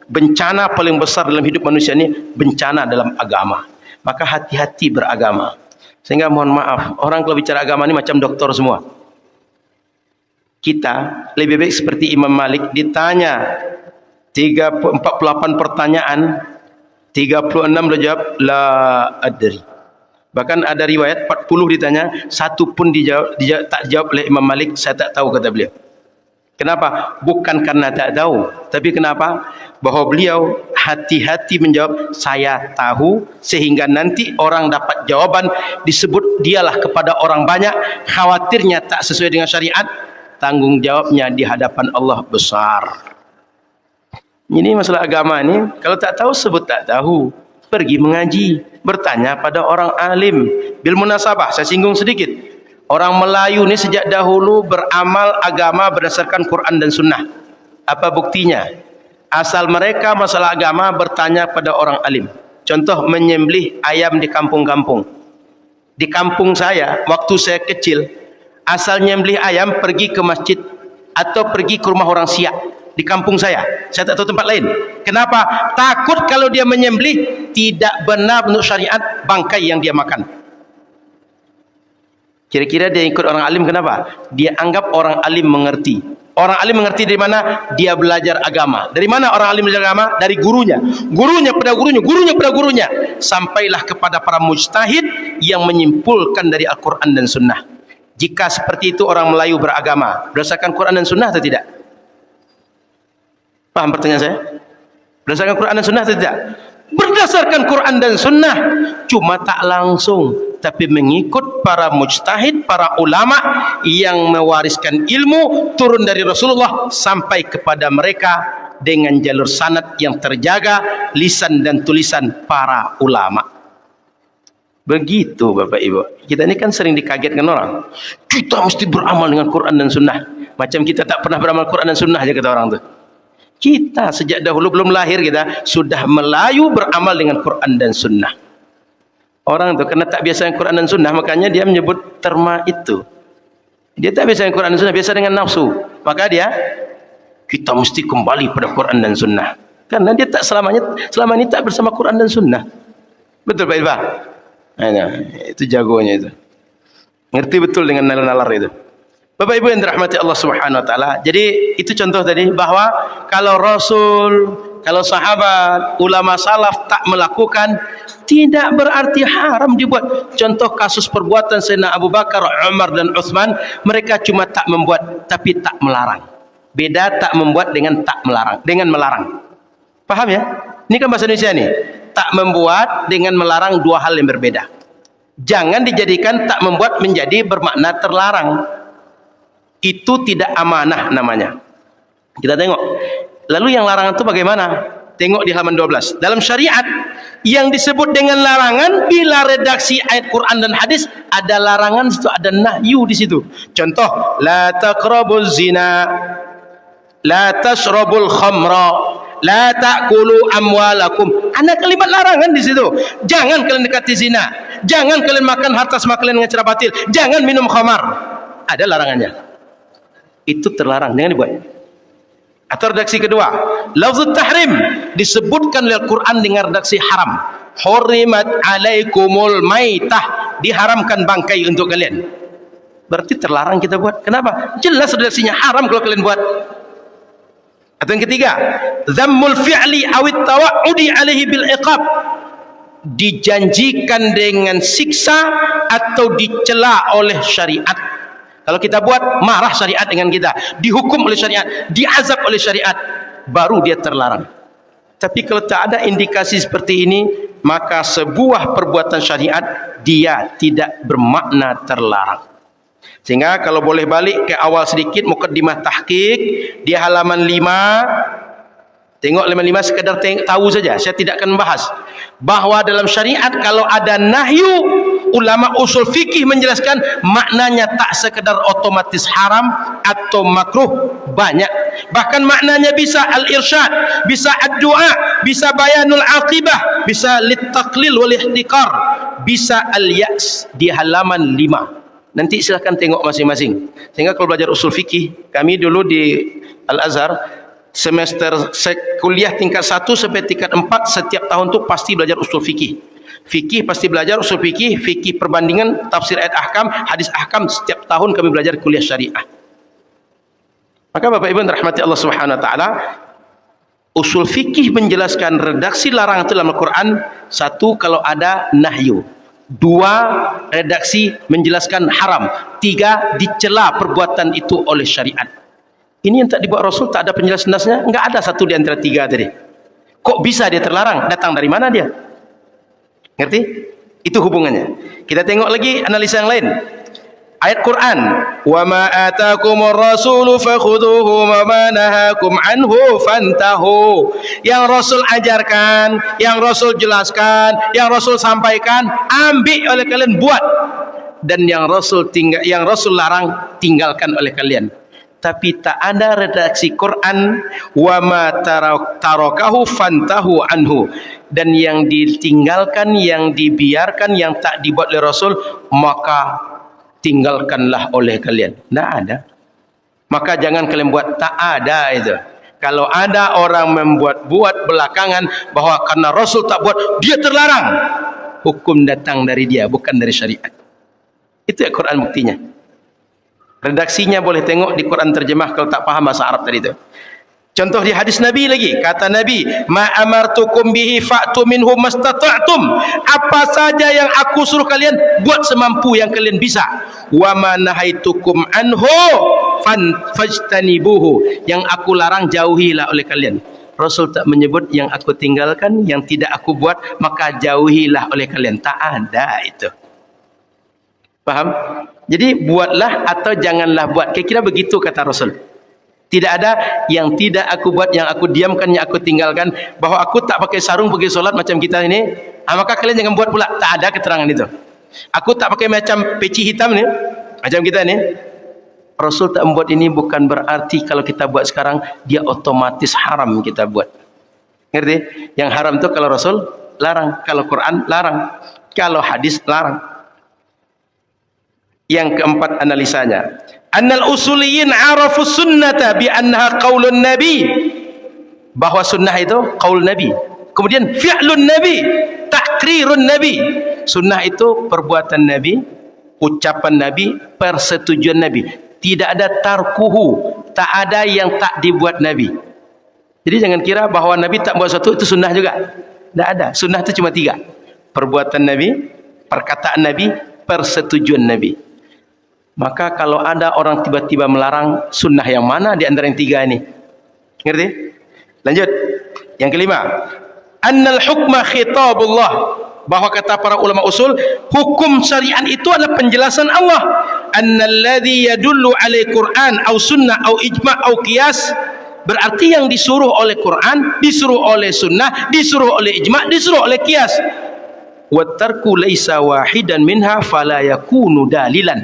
bencana paling besar dalam hidup manusia ini, bencana dalam agama. Maka hati-hati beragama. Sehingga mohon maaf, orang kalau bicara agama ini macam doktor semua. Kita lebih baik seperti Imam Malik, ditanya 48 pertanyaan, 36 dia jawab la adri. Bahkan ada riwayat 40 ditanya, 1 pun tak dijawab oleh Imam Malik, saya tak tahu kata beliau. Kenapa? Bukan karena tak tahu, tapi kenapa? Bahwa beliau hati-hati menjawab saya tahu, sehingga nanti orang dapat jawaban disebut dialah kepada orang banyak, khawatirnya tak sesuai dengan syariat, tanggung jawabnya di hadapan Allah besar. Ini masalah agama ini, kalau tak tahu sebut tak tahu, pergi mengaji, bertanya pada orang alim. Bil munasabah, saya singgung sedikit. Orang Melayu ini sejak dahulu beramal agama berdasarkan Quran dan Sunnah. Apa buktinya? Asal mereka masalah agama bertanya pada orang alim. Contoh menyembelih ayam di kampung-kampung. Di kampung saya, waktu saya kecil, asal nyembelih ayam pergi ke masjid atau pergi ke rumah orang Siak. Di kampung saya tak tahu tempat lain. Kenapa? Takut kalau dia menyembelih tidak benar menurut syariat bangkai yang dia makan. Kira-kira dia ikut orang alim kenapa? Dia anggap orang alim mengerti. Orang alim mengerti dari mana? Dia belajar agama. Dari mana orang alim belajar agama? Dari gurunya. Gurunya pada gurunya, gurunya pada gurunya. Sampailah kepada para mujtahid yang menyimpulkan dari Al-Quran dan Sunnah. Jika seperti itu orang Melayu beragama berdasarkan Quran dan Sunnah atau tidak? Paham pertanyaan saya? Berdasarkan Quran dan Sunnah atau tidak? Berdasarkan Quran dan Sunnah, cuma tak langsung, tapi mengikut para mujtahid, para ulama yang mewariskan ilmu turun dari Rasulullah sampai kepada mereka dengan jalur sanad yang terjaga, lisan dan tulisan para ulama. Begitu Bapak Ibu. Kita ini kan sering dikagetkan orang. Kita mesti beramal dengan Quran dan Sunnah. Macam kita tak pernah beramal Quran dan Sunnah aja kata orang tu. Kita sejak dahulu belum lahir kita sudah Melayu beramal dengan Quran dan Sunnah. Orang tu karena tak biasa dengan Quran dan Sunnah, makanya dia menyebut terma itu. Dia tak biasa dengan Quran dan Sunnah, biasa dengan nafsu. Maka dia, kita mesti kembali pada Quran dan Sunnah. Karena dia tak selama ini tak bersama Quran dan Sunnah. Betul Pak Ilbah? Nah, itu jagonya itu. Ngerti betul dengan nalar-nalar itu. Bapak Ibu yang dirahmati Allah Subhanahu wa taala. Jadi itu contoh tadi bahwa kalau Rasul, kalau sahabat, ulama salaf tak melakukan, tidak berarti haram dibuat. Contoh kasus perbuatan Sayyidina Abu Bakar, Umar dan Utsman, mereka cuma tak membuat tapi tak melarang. Beda tak membuat dengan tak melarang, dengan melarang. Paham ya? Ini kan bahasa Indonesia nih. Tak membuat dengan melarang dua hal yang berbeda. Jangan dijadikan tak membuat menjadi bermakna terlarang. Itu tidak amanah namanya. Kita tengok. Lalu yang larangan itu bagaimana? Tengok di halaman 12. Dalam syariat yang disebut dengan larangan, bila redaksi ayat Quran dan hadis ada larangan, situ ada nahyu di situ. Contoh, la taqrabuz zina, la tashrabul khamra, la ta'kulu amwalakum. Ada kalimat larangan di situ. Jangan kalian dekati zina, jangan kalian makan harta sama kalian dengan cara batil, jangan minum khamar. Ada larangannya. Itu terlarang, jangan dibuat. Atau redaksi kedua, lafzul tahrim disebutkan oleh Al-Quran dengan redaksi haram. Hurimat alaikumul maitah, diharamkan bangkai untuk kalian. Berarti terlarang kita buat. Kenapa? Jelas redaksinya haram kalau kalian buat. Atau yang ketiga, dhammul fi'li awit tawa'udi alaihi bil iqab, dijanjikan dengan siksa atau dicela oleh syariat. Kalau kita buat, marah syariat dengan kita, dihukum oleh syariat, diazab oleh syariat, baru dia terlarang. Tapi kalau tak ada indikasi seperti ini, maka sebuah perbuatan syariat dia tidak bermakna terlarang. Sehingga kalau boleh balik ke awal sedikit, muqaddimah tahqiq di halaman 5. Tengok halaman 5 sekadar tahu saja, saya tidak akan membahas bahwa dalam syariat kalau ada nahyu, ulama usul fikih menjelaskan maknanya tak sekedar otomatis haram atau makruh, banyak. Bahkan maknanya bisa al-irsyad, bisa ad-du'a, bisa bayanul aqibah, bisa lit-taqlil wal ihtiqar, bisa al-ya's di halaman 5. Nanti silahkan tengok masing-masing. Sehingga kalau belajar usul fikih, kami dulu di Al-Azhar semester kuliah tingkat 1 sampai tingkat 4 setiap tahun tu pasti belajar usul fikih. Fikih pasti belajar usul fikih, fikih perbandingan, tafsir ayat ahkam, hadis ahkam, setiap tahun kami belajar kuliah syariah. Maka Bapak Ibu rahmati Allah Subhanahu wa taala, usul fikih menjelaskan redaksi larangan dalam Al-Qur'an, satu kalau ada nahyu, dua redaksi menjelaskan haram, tiga dicela perbuatan itu oleh syariat. Ini yang tak dibuat Rasul, tak ada penjelasan nasnya, enggak ada satu di antara tiga tadi. Kok bisa dia terlarang? Datang dari mana dia? Ngerti? Itu hubungannya. Kita tengok lagi analisa yang lain. Ayat Quran, "Wa ma atakumur rasulu fakhudhuhu wa ma nahakum anhu fantahu." Yang Rasul ajarkan, yang Rasul jelaskan, yang Rasul sampaikan, ambil oleh kalian, buat. Dan yang Rasul larang, tinggalkan oleh kalian. Tapi tak ada redaksi Quran wa ma tarakahu fantahu anhu, dan yang ditinggalkan, yang dibiarkan, yang tak dibuat oleh Rasul, maka tinggalkanlah oleh kalian. Tak ada. Maka jangan kalian buat, tak ada itu. Kalau ada orang membuat-buat belakangan bahwa karena Rasul tak buat, dia terlarang, hukum datang dari dia, bukan dari syariat. Itu ya Quran buktinya. Redaksinya boleh tengok di Quran terjemah kalau tak paham bahasa Arab tadi itu. Contoh di hadis Nabi lagi, kata Nabi, ma amartukum bihi fa'tu minhu mastata'tum. Apa saja yang aku suruh kalian buat semampu yang kalian bisa. Wa ma nahaitukum anhu fajtanibuhu. Yang aku larang jauhilah oleh kalian. Rasul tak menyebut yang aku tinggalkan, yang tidak aku buat maka jauhilah oleh kalian. Tak ada itu. Paham? Jadi buatlah atau janganlah buat. Kira-kira begitu kata Rasul. Tidak ada yang tidak aku buat, yang aku diamkan, yang aku tinggalkan. Bahwa aku tak pakai sarung pergi solat macam kita ini, maka kalian jangan buat pula. Tak ada keterangan itu. Aku tak pakai macam peci hitam ni, macam kita ni. Rasul tak membuat ini bukan berarti kalau kita buat sekarang dia otomatis haram kita buat. Ngerti? Yang haram tu kalau Rasul larang, kalau Quran larang, kalau hadis larang. Yang keempat analisanya, annal usuliyin arafu sunnata bi annaha qaulun nabi, bahwa sunnah itu qaul nabi, kemudian fi'lun nabi, takrirun nabi. Sunnah itu perbuatan nabi, ucapan nabi, persetujuan nabi. Tidak ada tarkuhu, tak ada yang tak dibuat nabi. Jadi jangan kira bahwa nabi tak buat sesuatu itu sunnah juga. Tidak ada. Sunnah itu cuma 3. Perbuatan nabi, perkataan nabi, persetujuan nabi. Maka kalau ada orang tiba-tiba melarang, sunnah yang mana di antara yang 3 ini? Ngerti? Lanjut. Yang kelima, annal hukma khitabullah, bahwa kata para ulama usul, hukum syariat itu adalah penjelasan Allah. Annalladzi yadullu alai Qur'an au sunnah au ijma' au qiyas, berarti yang disuruh oleh Quran, disuruh oleh sunnah, disuruh oleh ijma', disuruh oleh qiyas. Wa tarku laisa wahidan minha fala yakunu dalilan.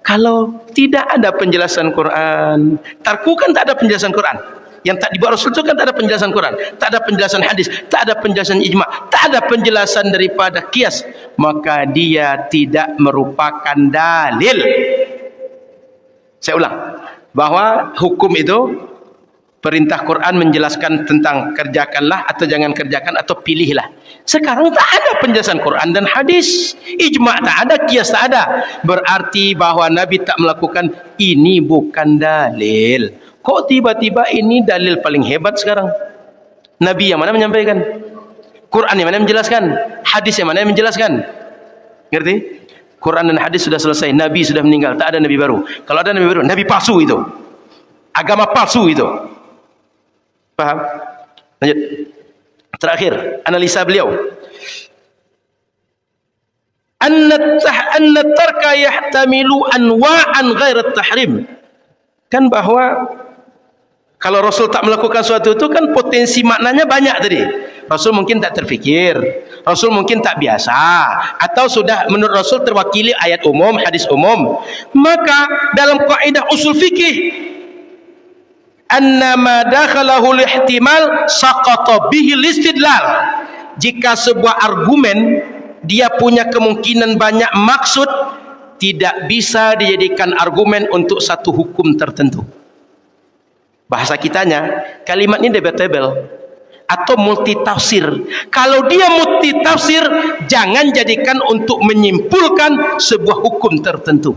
Kalau tidak ada penjelasan Quran, tarku kan tak ada penjelasan Quran. Yang tak dibuat Rasul itu kan tak ada penjelasan Quran, tak ada penjelasan hadis, tak ada penjelasan ijma', tak ada penjelasan daripada qiyas, maka dia tidak merupakan dalil. Saya ulang, bahwa hukum itu perintah Quran menjelaskan tentang kerjakanlah atau jangan kerjakan atau pilihlah. Sekarang tak ada penjelasan Quran dan hadis, ijma' tak ada, qiyas tak ada. Berarti bahwa Nabi tak melakukan, ini bukan dalil. Kok tiba-tiba ini dalil paling hebat sekarang? Nabi yang mana menyampaikan? Quran yang mana menjelaskan? Hadis yang mana yang menjelaskan? Ngerti? Quran dan hadis sudah selesai, Nabi sudah meninggal, tak ada Nabi baru. Kalau ada Nabi baru, Nabi palsu itu. Agama palsu itu. Paham? Lanjut. Terakhir, analisa beliau. Anna tarka yahtamilu anwa'an ghairat tahrim. Kan bahwa kalau Rasul tak melakukan sesuatu itu kan potensi maknanya banyak tadi. Rasul mungkin tak terfikir, Rasul mungkin tak biasa, atau sudah menurut Rasul terwakili ayat umum, hadis umum. Maka dalam kaidah usul fikih, annama dakhalahu al-ihtimal saqata bihi al-istidlal. Jika sebuah argumen dia punya kemungkinan banyak maksud, tidak bisa dijadikan argumen untuk satu hukum tertentu. Bahasa kitanya, kalimat ini debatable atau multitafsir. Kalau dia multitafsir, jangan jadikan untuk menyimpulkan sebuah hukum tertentu.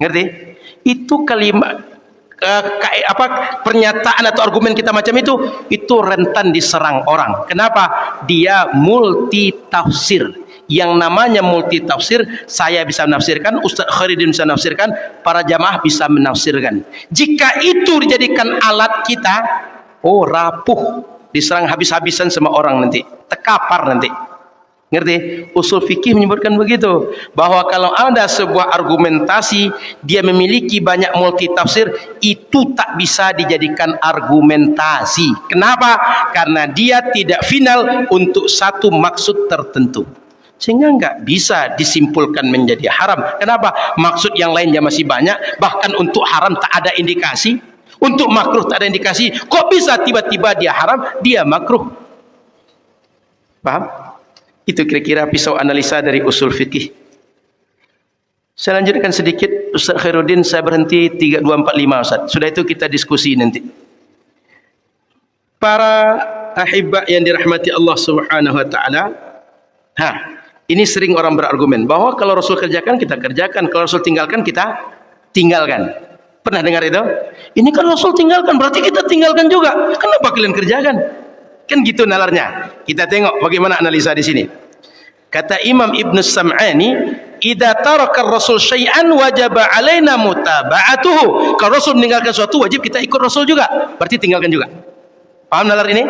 Ngerti? Itu kalimat pernyataan atau argumen kita macam itu rentan diserang orang. Kenapa? Dia multitafsir. Yang namanya multitafsir, saya bisa menafsirkan, Ustaz Khairuddin bisa menafsirkan, para jamaah bisa menafsirkan. Jika itu dijadikan alat kita, rapuh, diserang habis-habisan sama orang nanti, terkapar nanti. Ngerti? Usul fikih menyebutkan begitu, bahwa kalau ada sebuah argumentasi dia memiliki banyak multitafsir, itu tak bisa dijadikan argumentasi. Kenapa? Karena dia tidak final untuk satu maksud tertentu, sehingga enggak bisa disimpulkan menjadi haram. Kenapa? Maksud yang lainnya masih banyak, bahkan untuk haram tak ada indikasi, untuk makruh tak ada indikasi. Kok bisa tiba-tiba dia haram, dia makruh? Paham? Itu kira-kira pisau analisa dari usul fikih. Saya lanjutkan sedikit, Ustaz Khairuddin, saya berhenti 3245 Ustaz. Sudah itu kita diskusi nanti. Para ahibba yang dirahmati Allah Subhanahu wa taala, Ini sering orang berargumen bahwa kalau Rasul kerjakan, kita kerjakan. Kalau Rasul tinggalkan, kita tinggalkan. Pernah dengar itu? Ini kan Rasul tinggalkan, berarti kita tinggalkan juga. Kenapa kalian kerjakan? Kan gitu nalarnya. Kita tengok bagaimana analisa di sini. Kata Imam Ibn Sam'ani, idza taraka Rasul syai'an wajaba alaina mutaba'atuhu. Kalau Rasul meninggalkan sesuatu, wajib kita ikut Rasul juga. Berarti tinggalkan juga. Paham nalar ini?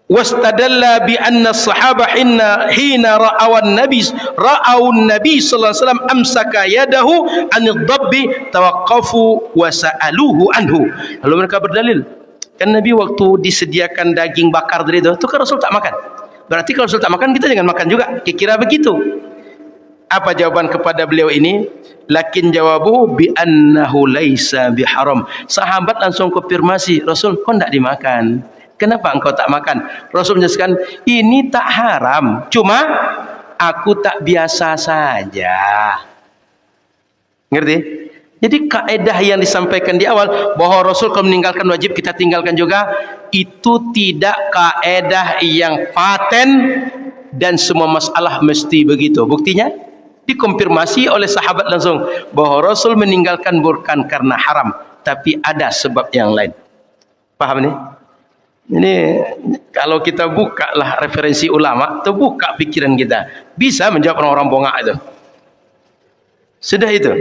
Wastadalla bi anna as-sahaba hina ra'awan nabi sallallahu alaihi wasallam amsaka yadahu anid dabbi tawaqqafu wa sa'aluhu anhu. Lalu mereka berdalil, kan Nabi waktu disediakan daging bakar dari itu kan Rasul tak makan. Berarti kalau Rasul tak makan, kita jangan makan juga. Kira begitu. Apa jawaban kepada beliau ini? Lakin jawabuhu bi annahu laisa biharam. Sahabat langsung konfirmasi, Rasul kok tidak dimakan? Kenapa engkau tak makan? Rasul menjelaskan, ini tak haram, cuma aku tak biasa saja. Ngerti? Jadi kaedah yang disampaikan di awal bahwa Rasul kalau meninggalkan wajib kita tinggalkan juga, itu tidak kaedah yang paten dan semua masalah mesti begitu. Buktinya dikonfirmasi oleh sahabat langsung bahwa Rasul meninggalkan bukan karena haram, tapi ada sebab yang lain. Paham nih? Ini kalau kita buka lah referensi ulama, terbuka pikiran kita, bisa menjawab orang-orang bongak itu. Sudah itu.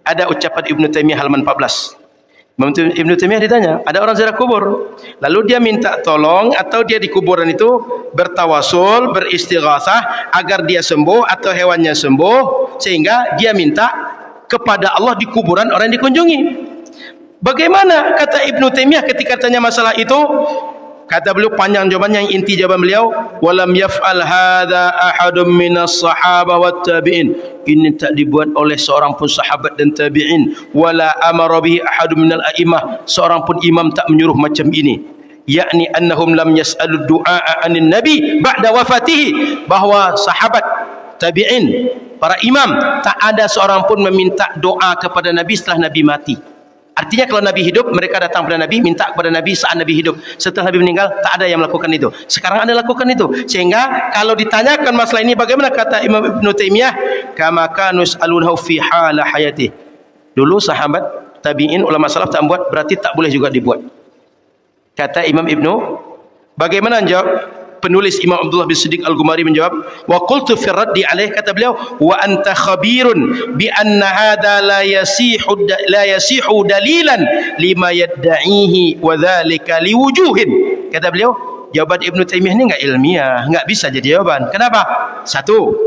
Ada ucapan Ibnu Taimiyah halaman 14. Ibnu Taimiyah ditanya, ada orang ziarah kubur, lalu dia minta tolong atau dia di kuburan itu bertawasul, beristighatsah agar dia sembuh atau hewannya sembuh, sehingga dia minta kepada Allah di kuburan orang yang dikunjungi. Bagaimana kata Ibnu Taimiyah ketika tanya masalah itu? Kata beliau panjang jawabannya, yang inti jawaban beliau, walam yaf'al hadza ahadun minas sahaba wat tabi'in. Ini tak dibuat oleh seorang pun sahabat dan tabi'in, wala amara bihi ahadun minal a'immah. Seorang pun imam tak menyuruh macam ini. Yakni annahum lam yas'alud du'a anin nabi ba'da wafatihi, bahwa sahabat, tabi'in, para imam tak ada seorang pun meminta doa kepada Nabi setelah Nabi mati. Artinya kalau Nabi hidup, mereka datang kepada Nabi, minta kepada Nabi saat Nabi hidup. Setelah Nabi meninggal, tak ada yang melakukan itu. Sekarang ada lakukan itu. Sehingga kalau ditanyakan masalah ini, bagaimana kata Imam Ibnu Taimiyah? Kama kanu yas'alunahu fi hala hayati. Dulu sahabat, tabi'in, ulama salaf tak buat, berarti tak boleh juga dibuat. Kata Imam Ibnu, bagaimana jawab? Penulis Imam Abdullah bin Siddiq Al-Ghumari menjawab, wa qultu fi raddi alaih, kata beliau, wa anta khabirun bi anna hadha la yasihu dalilan lima yadda'ihi wa dhalika liwujuhin. Kata beliau, jawaban Ibnu Taimiyah ini enggak ilmiah, enggak bisa jadi jawaban. Kenapa? Satu,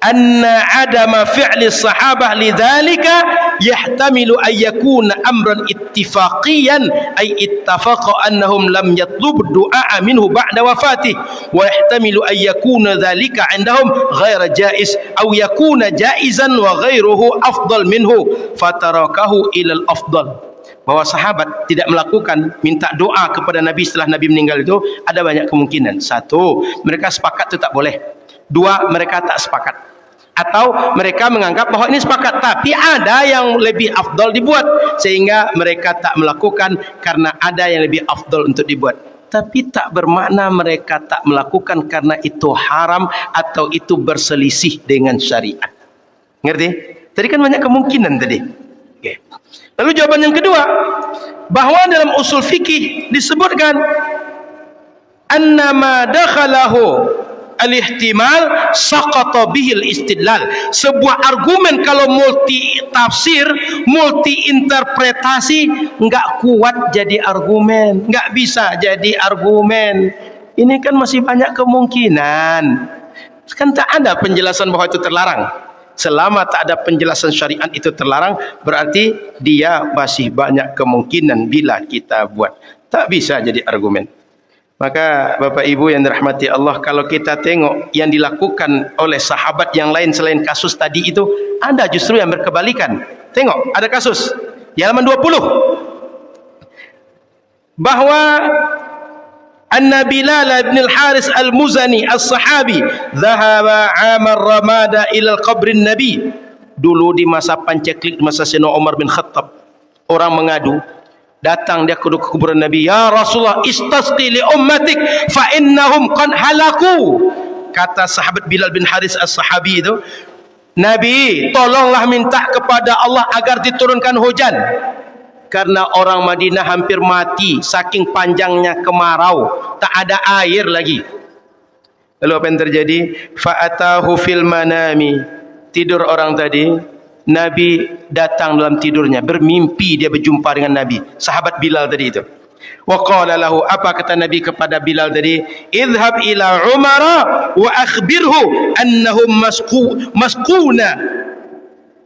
anna adama fi'li sahabah lidzalika yahtamilu an yakuna amran ittifaqiyan, ay ittafaqa annahum lam yatlubu du'a minhu ba'da wafatih, wa yahtamilu an yakuna dzalika 'indahum ghaira jaiz aw yakuna jaizan wa ghairuhu afdal minhu fatarakahu ila al-afdal. Bahwa sahabat tidak melakukan minta doa kepada Nabi setelah Nabi meninggal itu ada banyak kemungkinan. Satu, mereka sepakat itu tak boleh. Dua, mereka tak sepakat, atau mereka menganggap bahwa ini sepakat tapi ada yang lebih afdal dibuat, sehingga mereka tak melakukan karena ada yang lebih afdal untuk dibuat. Tapi tak bermakna mereka tak melakukan karena itu haram atau itu berselisih dengan syariat. Ngerti? Tadi kan banyak kemungkinan tadi. Oke. Lalu jawaban yang kedua, bahwa dalam usul fikih disebutkan annama dakhalahu al-ihtimal saqata bihil istidlal. Sebuah argumen kalau multi tafsir, multi interpretasi, enggak kuat jadi argumen, enggak bisa jadi argumen. Ini kan masih banyak kemungkinan. Kan tak ada penjelasan bahwa itu terlarang. Selama tak ada penjelasan syariat itu terlarang, berarti dia masih banyak kemungkinan bila kita buat. Tak bisa jadi argumen. Maka Bapak Ibu yang dirahmati Allah, kalau kita tengok yang dilakukan oleh sahabat yang lain selain kasus tadi itu, ada justru yang berkebalikan. Tengok, ada kasus di halaman 20 bahwa anna Bilal bin al-Haris al-Muzani as-sahabi dhahaba 'amal ramada ila al-qabrin nabi. Dulu di masa panceklik, masa Sayyidina Umar bin Khattab, orang mengadu Datang dia ke kuburan Nabi, ya Rasulullah, istasqi li ummatik fa innahum qad halaku. Kata sahabat Bilal bin Haris as-Sahabi itu, Nabi, tolonglah minta kepada Allah agar diturunkan hujan, karena orang Madinah hampir mati saking panjangnya kemarau, tak ada air lagi. Lalu apa yang terjadi? Fa'atahu fil manami. Tidur orang tadi, Nabi datang dalam tidurnya, bermimpi dia berjumpa dengan Nabi, sahabat Bilal tadi itu. Wa qala lahu, apa kata Nabi kepada Bilal tadi? Idhhab ila Umar wa akhbirhu annahum masquna.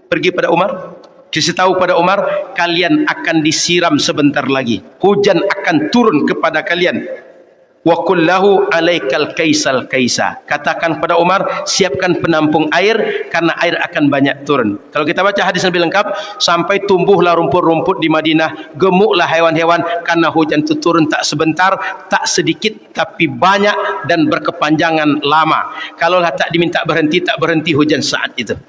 Pergi pada Umar, kasih tahu pada Umar, kalian akan disiram sebentar lagi, hujan akan turun kepada kalian. Wa qul lahu alaikal kaisal kaisa. Katakan pada Umar, siapkan penampung air karena air akan banyak turun. Kalau kita baca hadis lebih lengkap, sampai tumbuhlah rumput-rumput di Madinah, gemuklah hewan-hewan karena hujan itu turun tak sebentar, tak sedikit, tapi banyak dan berkepanjangan lama. Kalau tak diminta berhenti, tak berhenti hujan saat itu.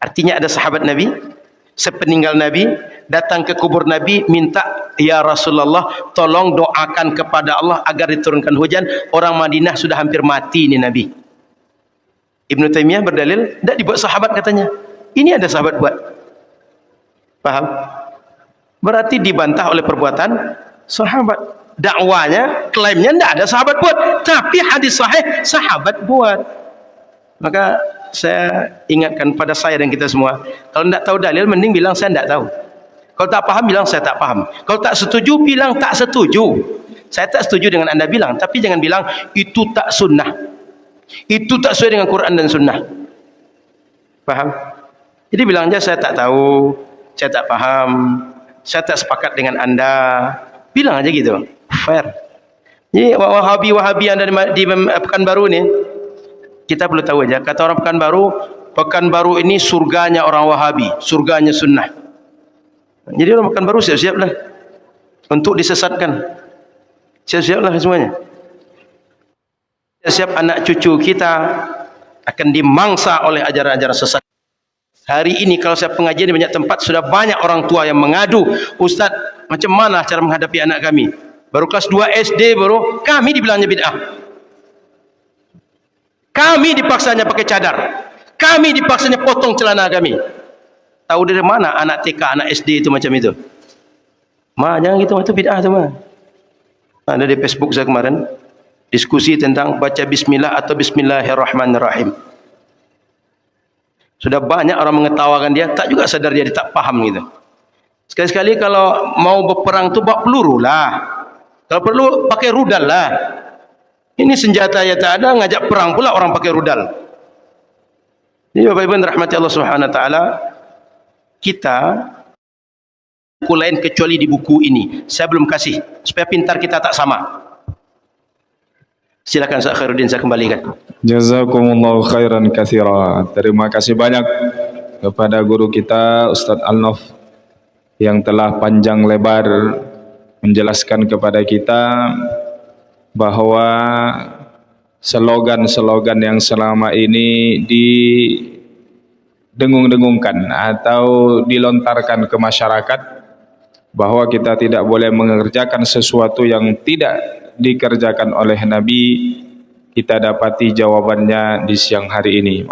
Artinya ada sahabat Nabi sepeninggal Nabi datang ke kubur Nabi, minta, ya Rasulullah, tolong doakan kepada Allah agar diturunkan hujan, orang Madinah sudah hampir mati ini Nabi. Ibnu Taimiyah berdalil, tidak dibuat sahabat katanya, ini ada sahabat buat. Paham? Berarti dibantah oleh perbuatan sahabat. Dakwanya, klaimnya tidak ada sahabat buat, tapi hadis sahih sahabat buat. Maka saya ingatkan pada saya dan kita semua, kalau tidak tahu dalil, mending bilang saya tidak tahu. Kalau tak paham, bilang saya tak paham. Kalau tak setuju, bilang tak setuju. Saya tak setuju dengan anda bilang, tapi jangan bilang itu tak sunnah, itu tak sesuai dengan Quran dan sunnah. Paham? Jadi bilang aja saya tak tahu, saya tak paham, saya tak sepakat dengan anda. Bilang aja gitu, fair. Jadi Wahabi anda di Pekanbaru ni, kita perlu tahu aja, kata orang Pekanbaru ini surganya orang Wahabi, surganya sunnah. Jadi orang Pekanbaru siap-siaplah untuk disesatkan, siap-siaplah semuanya. Siap anak cucu kita akan dimangsa oleh ajaran-ajaran sesat. Hari ini kalau saya pengajian di banyak tempat, sudah banyak orang tua yang mengadu, Ustaz, macam mana cara menghadapi anak kami? Baru kelas 2 SD baru, kami dibilangnya bid'ah. Kami dipaksanya pakai cadar, kami dipaksanya potong celana kami. Tahu dari mana anak TK, anak SD itu macam itu? Jangan gitu, itu bid'ah tu mah. Ada di Facebook saya kemarin diskusi tentang baca bismillah atau bismillahirrahmanirrahim. Sudah banyak orang mengetawakan dia, tak juga sadar dia tak paham gitu. Sekali-sekali kalau mau berperang tu bawa peluru lah. Kalau perlu pakai rudal lah. Ini senjata ya tak ada, ngajak perang pula orang pakai rudal. Jadi Bapak Ibu rahmati Allah Subhanahu wa taala, kita buku lain kecuali di buku ini. Saya belum kasih supaya pintar kita tak sama. Silakan Ustaz Khairuddin, saya kembalikan. Jazakumullahu khairan katsira. Terima kasih banyak kepada guru kita Ustaz Al-Nof yang telah panjang lebar menjelaskan kepada kita bahwa slogan-slogan yang selama ini didengung-dengungkan atau dilontarkan ke masyarakat, bahwa kita tidak boleh mengerjakan sesuatu yang tidak dikerjakan oleh Nabi, kita dapati jawabannya di siang hari ini.